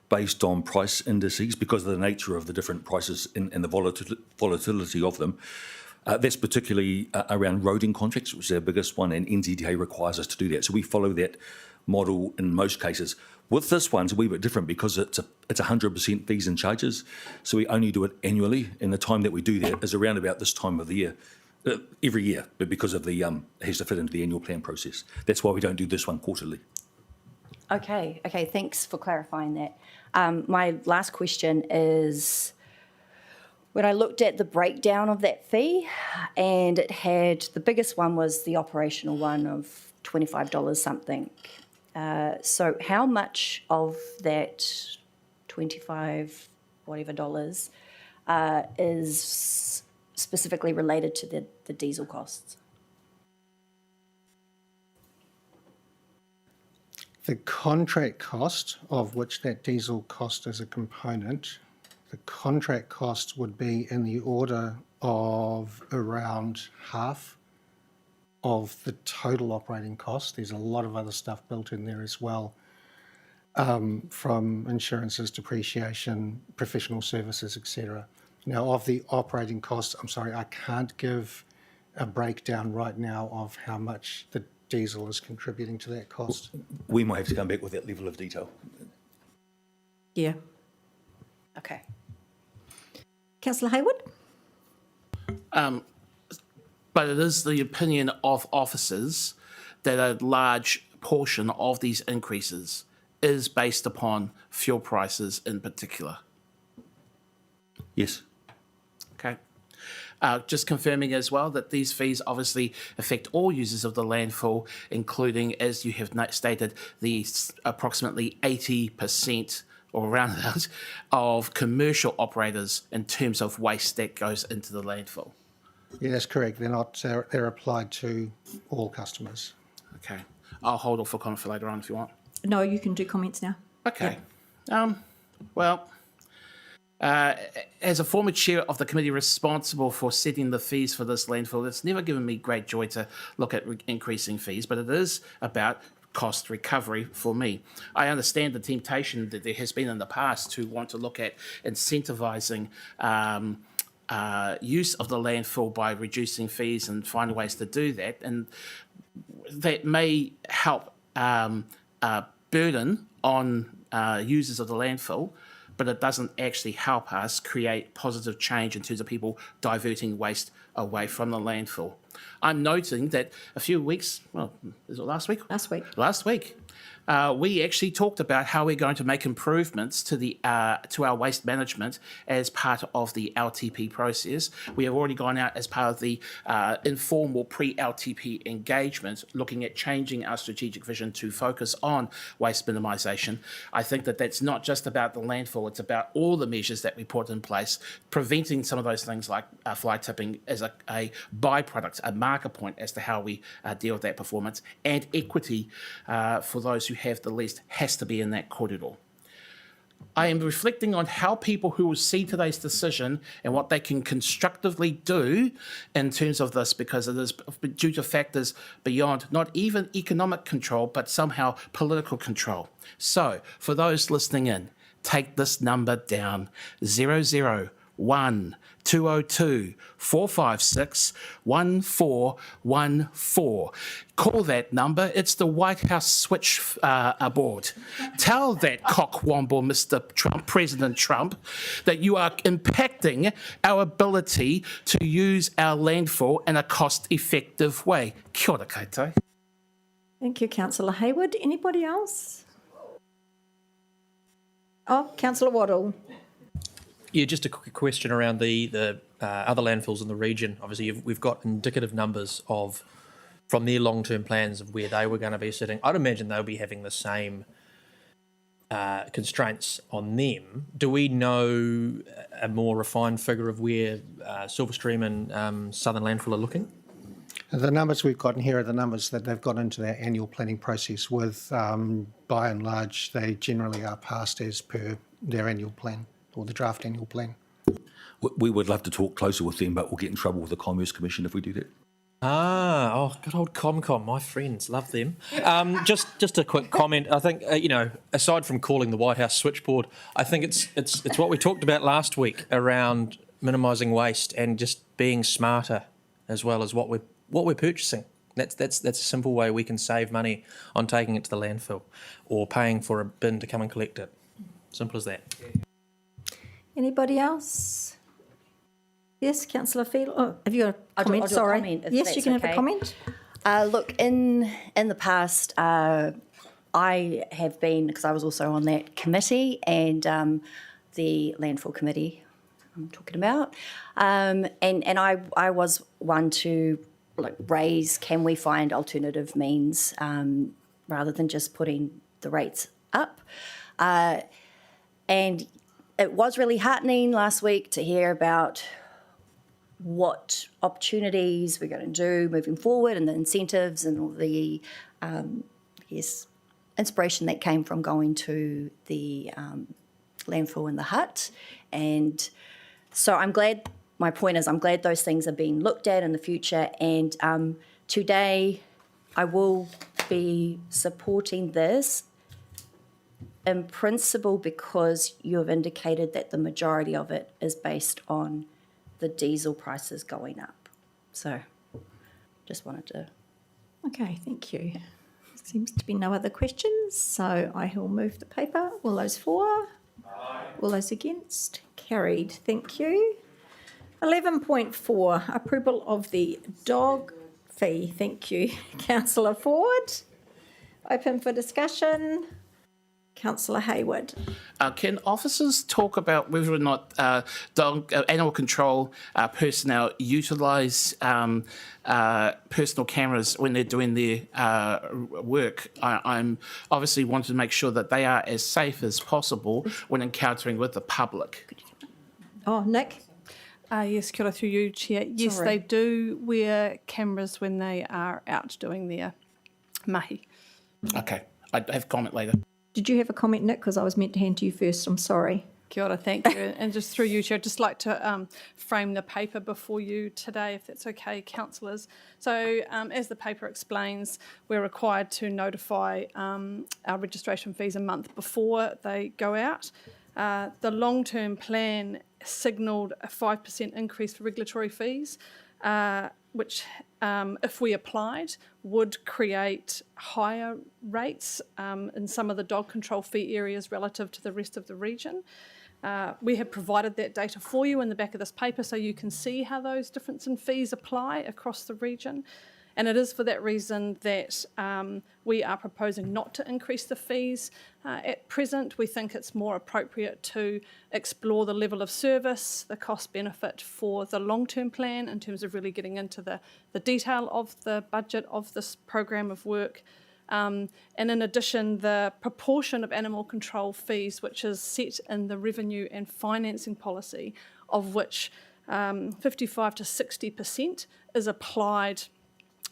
Speaker 14: based on price indices because of the nature of the different prices and the volatility of them. That's particularly around roading contracts, which is our biggest one, and NZTA requires us to do that. So we follow that model in most cases. With this one, it's a wee bit different because it's 100% fees and charges. So we only do it annually, and the time that we do that is around about this time of the year, every year, but because of the, it has to fit into the annual plan process. That's why we don't do this one quarterly.
Speaker 9: Okay, thanks for clarifying that. My last question is, when I looked at the breakdown of that fee, and it had, the biggest one was the operational one of $25 something. So how much of that 25 whatever dollars is specifically related to the diesel costs?
Speaker 18: The contract cost, of which that diesel cost is a component, the contract cost would be in the order of around half of the total operating cost. There's a lot of other stuff built in there as well, from insurances, depreciation, professional services, etc. Now, of the operating costs, I'm sorry, I can't give a breakdown right now of how much the diesel is contributing to that cost.
Speaker 14: We might have to come back with that level of detail.
Speaker 1: Yeah.
Speaker 9: Okay.
Speaker 1: Councillor Hayward?
Speaker 2: But it is the opinion of officers that a large portion of these increases is based upon fuel prices in particular.
Speaker 14: Yes.
Speaker 2: Okay. Just confirming as well that these fees obviously affect all users of the landfill, including, as you have stated, the approximately 80% or around that of commercial operators in terms of waste that goes into the landfill.
Speaker 18: Yeah, that's correct. They're not. They're applied to all customers.
Speaker 2: Okay. I'll hold off for comment for later on if you want.
Speaker 1: No, you can do comments now.
Speaker 2: Okay. Well, as a former chair of the committee responsible for setting the fees for this landfill, it's never given me great joy to look at increasing fees, but it is about cost recovery for me. I understand the temptation that there has been in the past to want to look at incentivising use of the landfill by reducing fees and find ways to do that, and that may help burden on users of the landfill, but it doesn't actually help us create positive change in terms of people diverting waste away from the landfill. I'm noting that a few weeks, well, is it last week? Last week. We actually talked about how we're going to make improvements to our waste management as part of the LTP process. We have already gone out as part of the informal pre-LTP engagement, looking at changing our strategic vision to focus on waste minimisation. I think that that's not just about the landfill, it's about all the measures that we put in place, preventing some of those things like fly tipping as a byproduct, a marker point as to how we deal with that performance, and equity for those who have the least has to be in that corridor. I am reflecting on how people who will see today's decision and what they can constructively do in terms of this, because it is due to factors beyond not even economic control, but somehow political control. So, for those listening in, take this number down, 001 202 456 1414. Call that number. It's the White House switch board. Tell that cockwomble, Mr. Trump, President Trump, that you are impacting our ability to use our landfill in a cost-effective way. Kia ora koutou.
Speaker 1: Thank you, Councillor Hayward. Anybody else? Oh, Councillor Waddle.
Speaker 5: Yeah, just a quick question around the other landfills in the region. Obviously, we've got indicative numbers from their long-term plans of where they were going to be sitting. I'd imagine they'll be having the same constraints on them. Do we know a more refined figure of where Silverstream and Southern Landfill are looking?
Speaker 18: The numbers we've got in here are the numbers that they've got into their annual planning process with, by and large, they generally are passed as per their annual plan, or the draft annual plan.
Speaker 14: We would love to talk closer with them, but we'll get in trouble with the Commerce Commission if we do that.
Speaker 5: Good old ComCom, my friends, love them. Just a quick comment. I think aside from calling the White House switchboard, I think it's what we talked about last week around minimising waste and just being smarter as well as what we're purchasing. That's a simple way we can save money on taking it to the landfill or paying for a bin to come and collect it. Simple as that.
Speaker 1: Anybody else? Yes, councillor Field. Oh, have you got a comment?
Speaker 9: I'll do a
Speaker 1: Sorry.
Speaker 9: comment, if
Speaker 1: Yes, you
Speaker 9: that's
Speaker 1: can have a
Speaker 9: okay.
Speaker 1: comment.
Speaker 9: Look, in the past, I have been, because I was also on that committee and the landfill committee I'm talking about, and I was one to raise, can we find alternative means rather than just putting the rates up, and it was really heartening last week to hear about what opportunities we're going to do moving forward and the incentives and all the, inspiration that came from going to the landfill in the hut. And so I'm glad, my point is I'm glad those things are being looked at in the future. And today I will be supporting this in principle because you have indicated that the majority of it is based on the diesel prices going up. So just wanted to...
Speaker 1: Okay, thank you. Seems to be no other questions, so I will move the paper. All those for? Aye. All those against? Carried. Thank you. 11.4, approval of the dog fee. Thank you. Councillor Ford. Open for discussion. Councillor Hayward.
Speaker 2: Can officers talk about whether or not animal control personnel utilise personal cameras when they're doing their work? I'm obviously wanting to make sure that they are as safe as possible when encountering with the public.
Speaker 1: Oh, Nick?
Speaker 19: Yes, kia ora through you, Chair. Yes,
Speaker 1: Sorry.
Speaker 19: they do wear cameras when they are out doing their mahi.
Speaker 2: Okay, I have a comment later.
Speaker 1: Did you have a comment, Nick? Because I was meant to hand to you first. I'm sorry.
Speaker 19: Kia ora, thank you. And just through you, Chair, I'd just like to frame the paper before you today, if that's okay, councillors. So as the paper explains, we're required to notify our registration fees a month before they go out. The long-term plan signalled a 5% increase for regulatory fees, which, if we applied, would create higher rates in some of the dog control fee areas relative to the rest of the region. We have provided that data for you in the back of this paper so you can see how those differences in fees apply across the region. And it is for that reason that we are proposing not to increase the fees. At present, we think it's more appropriate to explore the level of service, the cost benefit for the long-term plan in terms of really getting into the detail of the budget of this program of work. And in addition, the proportion of animal control fees, which is set in the revenue and financing policy, of which 55 to 60% is applied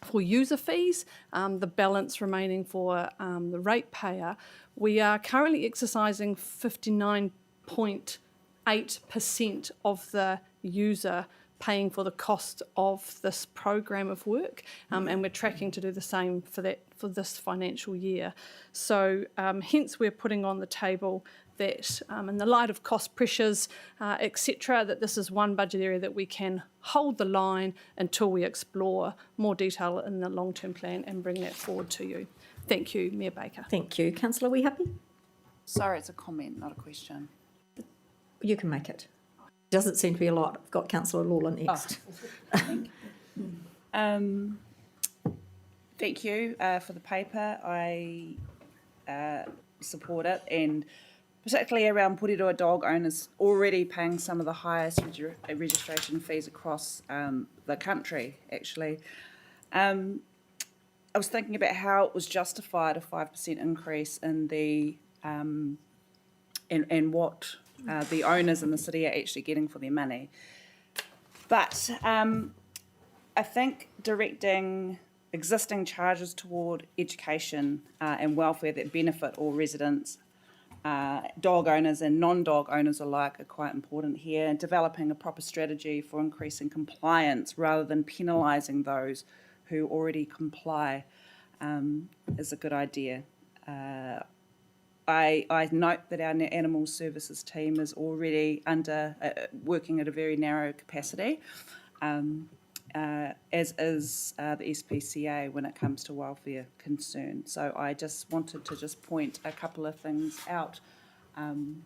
Speaker 19: for user fees, the balance remaining for the ratepayer. We are currently exercising 59.8% of the user paying for the cost of this program of work, and we're tracking to do the same for this financial year. So hence we're putting on the table that in the light of cost pressures, etc., that this is one budget area that we can hold the line until we explore more detail in the long-term plan and bring that forward to you. Thank you, Mayor Baker.
Speaker 1: Thank you. Councillor, are we happy?
Speaker 13: Sorry, it's a comment, not a question.
Speaker 1: You can make it. Doesn't seem to be a lot. I've got Councillor Lawler next.
Speaker 13: Thank you for the paper. I support it, and particularly around Porirua dog owners already paying some of the highest registration fees across the country, actually. I was thinking about how it was justified, a 5% increase in the and what the owners in the city are actually getting for their money. But I think directing existing charges toward education and welfare that benefit all residents, dog owners and non-dog owners alike, are quite important here, and developing a proper strategy for increasing compliance rather than penalising those who already comply is a good idea. I note that our animal services team is already working at a very narrow capacity. as is the SPCA when it comes to welfare concerns. So I just wanted to just point a couple of things out, and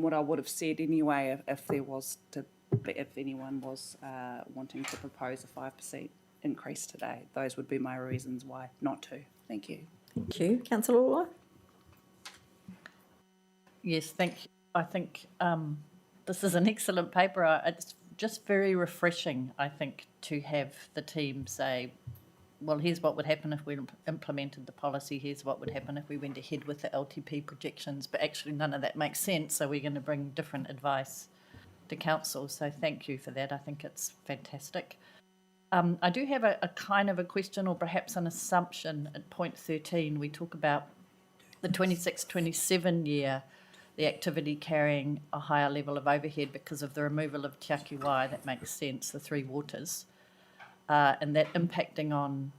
Speaker 13: what I would have said anyway if anyone was wanting to propose a 5% increase today. Those would be my reasons why not to. Thank you.
Speaker 1: Thank you. Councillor Orr?
Speaker 12: Yes, thank you. I think this is an excellent paper. It's just very refreshing, I think, to have the team say, well, here's what would happen if we implemented the policy, here's what would happen if we went ahead with the LTP projections, but actually none of that makes sense, so we're going to bring different advice to council. So thank you for that. I think it's fantastic. I do have a kind of a question, or perhaps an assumption. At point 13, we talk about the 26-27 year, the activity carrying a higher level of overhead because of the removal of Tiaki. That makes sense, the three waters, and that impacting on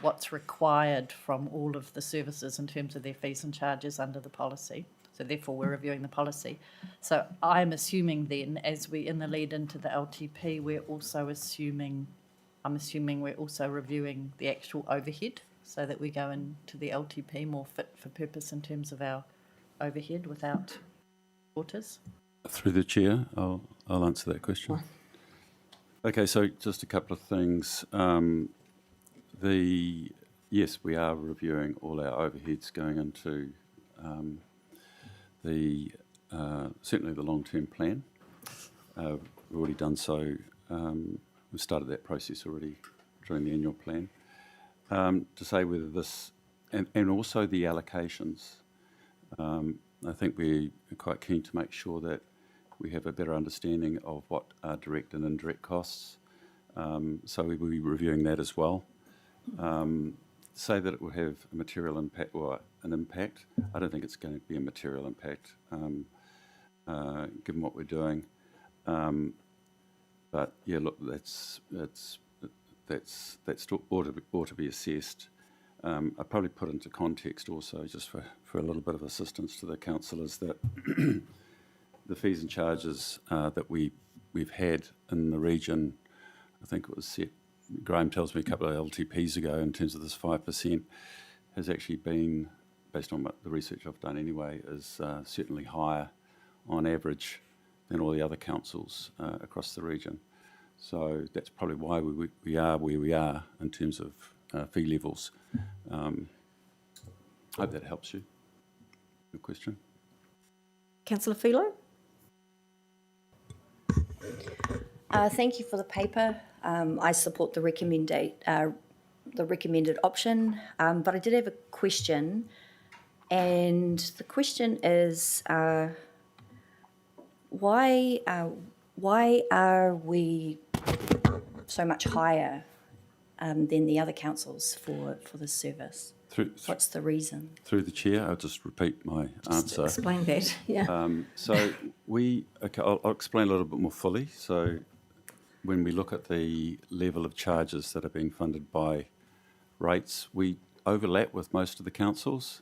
Speaker 12: what's required from all of the services in terms of their fees and charges under the policy. So therefore we're reviewing the policy. So I'm assuming then, as we in the lead into the LTP, I'm assuming we're also reviewing the actual overhead so that we go into the LTP more fit for purpose in terms of our overhead without waters.
Speaker 20: Through the chair, I'll answer that question. Okay, so just a couple of things. Yes, we are reviewing all our overheads going into certainly the long-term plan. We've already done so. We've started that process already during the annual plan. To say whether this, and also the allocations, I think we're quite keen to make sure that we have a better understanding of what are direct and indirect costs. So we will be reviewing that as well. Say that it will have a material impact or an impact. I don't think it's going to be a material impact, given what we're doing. But yeah, look, that's ought to be assessed. I probably put into context also, just for a little bit of assistance to the councillors, that the fees and charges that we've had in the region, I think it was set, Graham tells me a couple of LTPs ago, in terms of this 5%, has actually been, based on the research I've done anyway, is certainly higher on average than all the other councils across the region. So that's probably why we are where we are in terms of fee levels. Hope that helps you. Your question.
Speaker 1: Councillor Philo?
Speaker 9: Thank you for the paper. I support the recommended option, but I did have a question, and the question is why are we so much higher than the other councils for this service? What's the reason?
Speaker 20: Through the chair, I'll just repeat my answer.
Speaker 1: Explain that, yeah.
Speaker 20: So I'll explain a little bit more fully. So when we look at the level of charges that are being funded by rates, we overlap with most of the councils.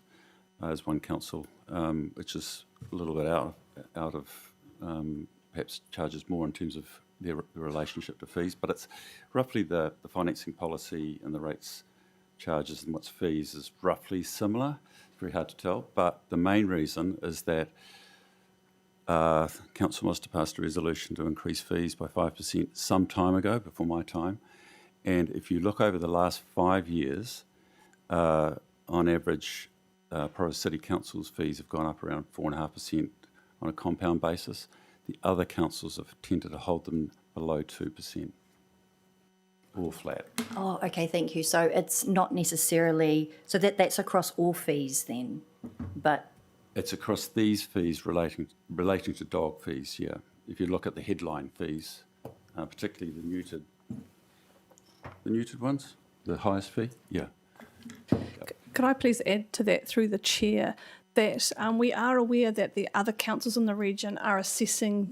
Speaker 20: As one council, which is a little bit out of perhaps charges more in terms of their relationship to fees, but it's roughly the financing policy and the rates charges and what's fees is roughly similar. It's very hard to tell, but the main reason is that council must have passed a resolution to increase fees by 5% some time ago, before my time, and if you look over the last 5 years, on average, Porirua City Council's fees have gone up around 4.5% on a compound basis. The other councils have tended to hold them below 2%, or flat.
Speaker 9: Oh, okay, thank you. So it's not necessarily, so that's across all fees then, but...
Speaker 20: It's across these fees relating to dog fees, yeah. If you look at the headline fees, particularly the neutered ones, the highest fee, yeah.
Speaker 19: Could I please add to that through the chair that we are aware that the other councils in the region are assessing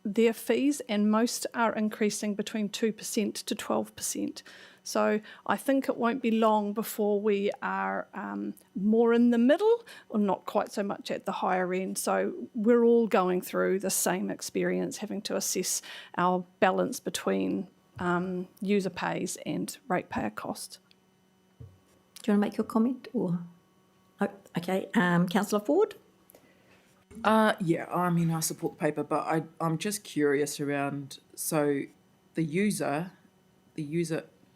Speaker 19: their fees, and most are increasing between 2% to 12%. So I think it won't be long before we are more in the middle, or not quite so much at the higher end. So we're all going through the same experience, having to assess our balance between user pays and ratepayer cost.
Speaker 1: Do you want to make your comment? Or oh, okay, Councillor Ford?
Speaker 7: Yeah, I mean, I support the paper, but I'm just curious around, so the user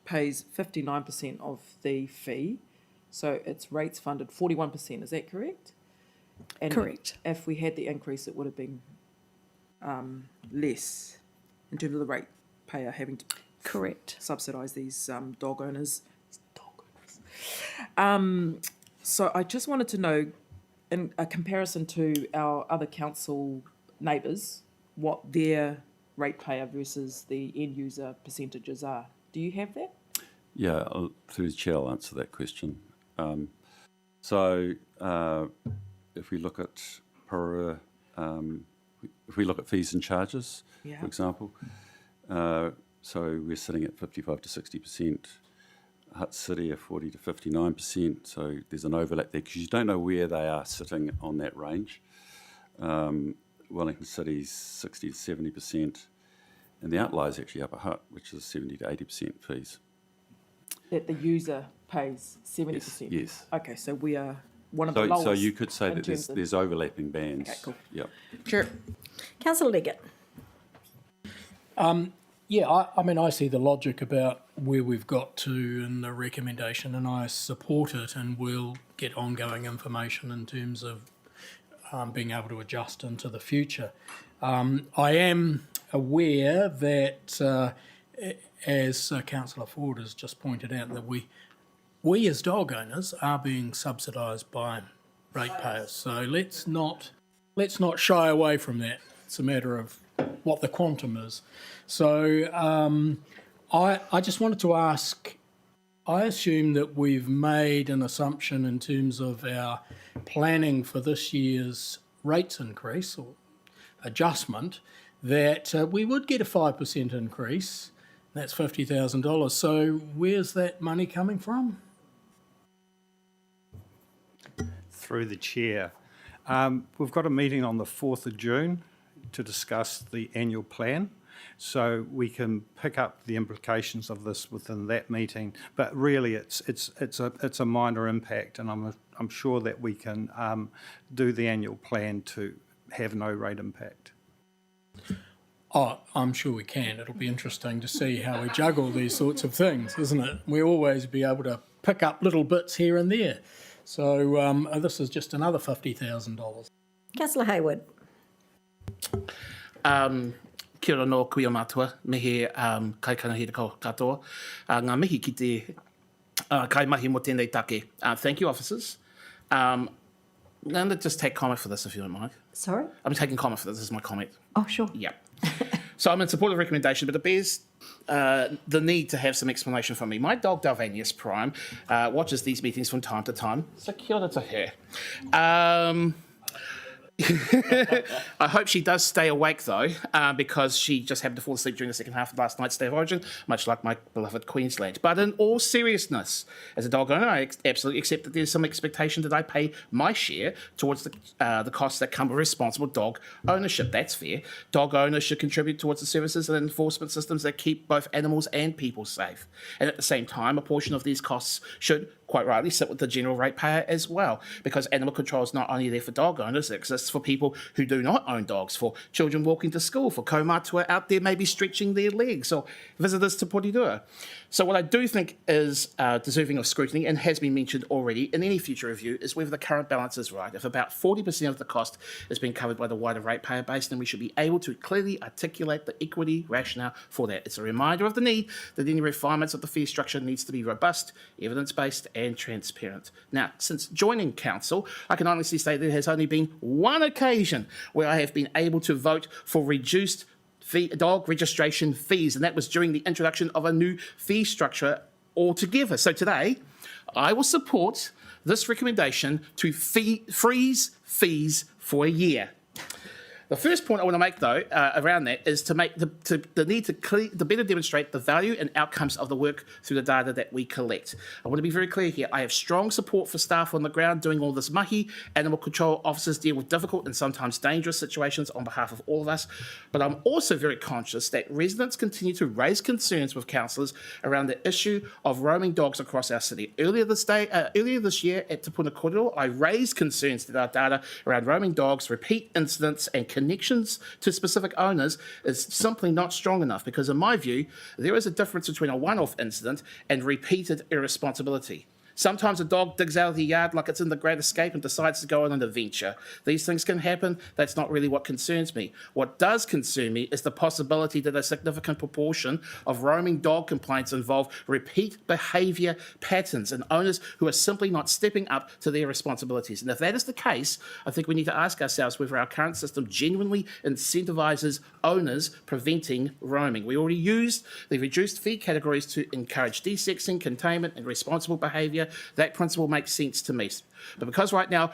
Speaker 7: pays 59% of the fee, so it's rates funded 41%, is that correct? And
Speaker 19: Correct.
Speaker 7: If we had the increase, it would have been less in terms of the ratepayer having to
Speaker 19: Correct.
Speaker 7: subsidise these dog owners. So I just wanted to know, in a comparison to our other council neighbours, what their ratepayer versus the end user percentages are. Do you have that?
Speaker 20: Yeah, through the chair, I'll answer that question. If we look at Porirua, if we look at fees and charges, for example, so we're sitting at 55 to 60%. Hutt City are 40 to 59%, so there's an overlap there because you don't know where they are sitting on that range. Wellington City's 60 to 70%, and the outlier is actually Upper Hutt, which is 70 to 80% fees.
Speaker 7: That the user pays 70%?
Speaker 20: Yes.
Speaker 7: Okay, so we are one of the lowest.
Speaker 20: So you could say that there's overlapping bands.
Speaker 7: Okay, cool.
Speaker 20: Yep.
Speaker 7: Sure.
Speaker 1: Councillor Leggett?
Speaker 16: Yeah, I mean, I see the logic about where we've got to in the recommendation, and I support it, and we'll get ongoing information in terms of being able to adjust into the future. I am aware that, as Councillor Ford has just pointed out, that we as dog owners are being subsidised by ratepayers. So let's not shy away from that. It's a matter of what the quantum is. So I just wanted to ask, I assume that we've made an assumption in terms of our planning for this year's rates increase or adjustment that we would get a 5% increase. That's $50,000. So where's that money coming from?
Speaker 21: Through the chair. We've got a meeting on the 4th of June to discuss the annual plan, so we can pick up the implications of this within that meeting. But really, it's a minor impact, and I'm sure that we can do the annual plan to have no rate impact.
Speaker 16: Oh, I'm sure we can. It'll be interesting to see how we juggle these sorts of things, isn't it? We always be able to pick up little bits here and there. So this is just another $50,000.
Speaker 1: Councillor Hayward?
Speaker 2: Kia ora no kuia mātua, mehe kai kanahira katoa. Ngā mihi ki te kai mahi mo tēnei take. Thank you, officers. I'm going to just take comment for this, if you don't mind.
Speaker 1: Sorry?
Speaker 2: I'm taking comment for this. This is my comment.
Speaker 1: Oh, sure.
Speaker 2: Yeah. So I'm in support of the recommendation, but it bears the need to have some explanation from me. My dog, Dalvanius Prime, watches these meetings from time to time. So kia ora to her. I hope she does stay awake, though, because she just happened to fall asleep during the second half of last night's Day of Origin, much like my beloved Queensland. But in all seriousness, as a dog owner, I absolutely accept that there's some expectation that I pay my share towards the costs that come with responsible dog ownership. That's fair. Dog owners should contribute towards the services and enforcement systems that keep both animals and people safe. And at the same time, a portion of these costs should, quite rightly, sit with the general ratepayer as well, because animal control is not only there for dog owners, it exists for people who do not own dogs, for children walking to school, for kaumātua out there maybe stretching their legs, or visitors to Porirua. So what I do think is deserving of scrutiny, and has been mentioned already in any future review, is whether the current balance is right. If about 40% of the cost is being covered by the wider ratepayer base, then we should be able to clearly articulate the equity rationale for that. It's a reminder of the need that any refinements of the fee structure needs to be robust, evidence-based, and transparent. Now, since joining council, I can honestly say there has only been one occasion where I have been able to vote for reduced dog registration fees, and that was during the introduction of a new fee structure altogether. So today, I will support this recommendation to freeze fees for a year. The first point I want to make, though, around that is to make the need to better demonstrate the value and outcomes of the work through the data that we collect. I want to be very clear here. I have strong support for staff on the ground doing all this mahi. Animal control officers deal with difficult and sometimes dangerous situations on behalf of all of us. But I'm also very conscious that residents continue to raise concerns with councillors around the issue of roaming dogs across our city. Earlier this year at Te Puna Kōrero, I raised concerns that our data around roaming dogs, repeat incidents and connections to specific owners is simply not strong enough, because in my view, there is a difference between a one-off incident and repeated irresponsibility. Sometimes a dog digs out of the yard like it's in the Great Escape and decides to go on an adventure. These things can happen. That's not really what concerns me. What does concern me is the possibility that a significant proportion of roaming dog complaints involve repeat behaviour patterns and owners who are simply not stepping up to their responsibilities. And if that is the case, I think we need to ask ourselves whether our current system genuinely incentivises owners preventing roaming. We already used the reduced fee categories to encourage desexing, containment and responsible behaviour. That principle makes sense to me. But because right now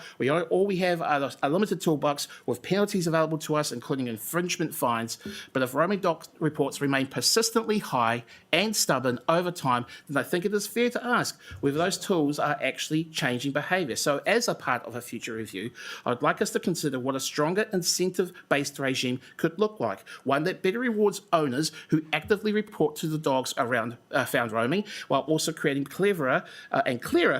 Speaker 2: all we have are a limited toolbox with penalties available to us, including infringement fines, but if roaming dog reports remain persistently high and stubborn over time, then I think it is fair to ask whether those tools are actually changing behaviour. So as a part of a future review, I'd like us to consider what a stronger incentive-based regime could look like, one that better rewards owners who actively report to the dogs around found roaming, while also creating clearer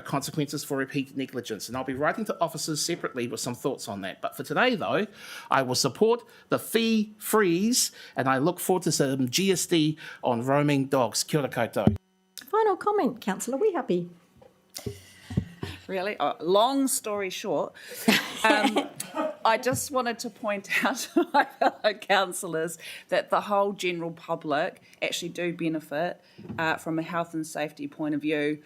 Speaker 2: consequences for repeat negligence. And I'll be writing to officers separately with some thoughts on that. But for today, though, I will support the fee freeze, and I look forward to some GSD on roaming dogs. Kia ora koutou.
Speaker 1: Final comment, Councillor Wehapi.
Speaker 13: Really? Long story short, I just wanted to point out to my fellow councillors that the whole general public actually do benefit from a health and safety point of view,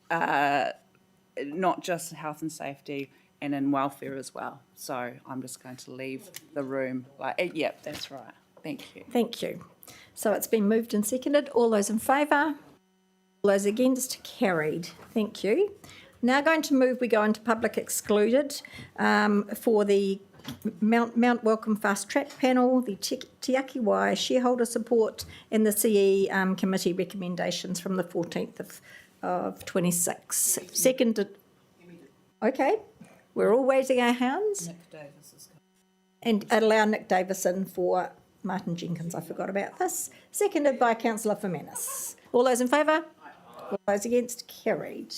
Speaker 13: not just health and safety, and in welfare as well. So I'm just going to leave the room yep, that's right. Thank you.
Speaker 1: Thank you. So it's been moved and seconded. All those in favour? All those against? Carried. Thank you. Now going to move, we go into public excluded for the Mount Welcome Fast Track Panel, the Tiaki Y shareholder support, and the CE committee recommendations from the 14th of 26. Seconded. Okay, we're all raising our hands.
Speaker 11: Nick Davis is coming.
Speaker 1: And allow Nick Davis in for Martin Jenkins. I forgot about this. Seconded by Councillor Fermanus. All those in favour? All those against? Carried.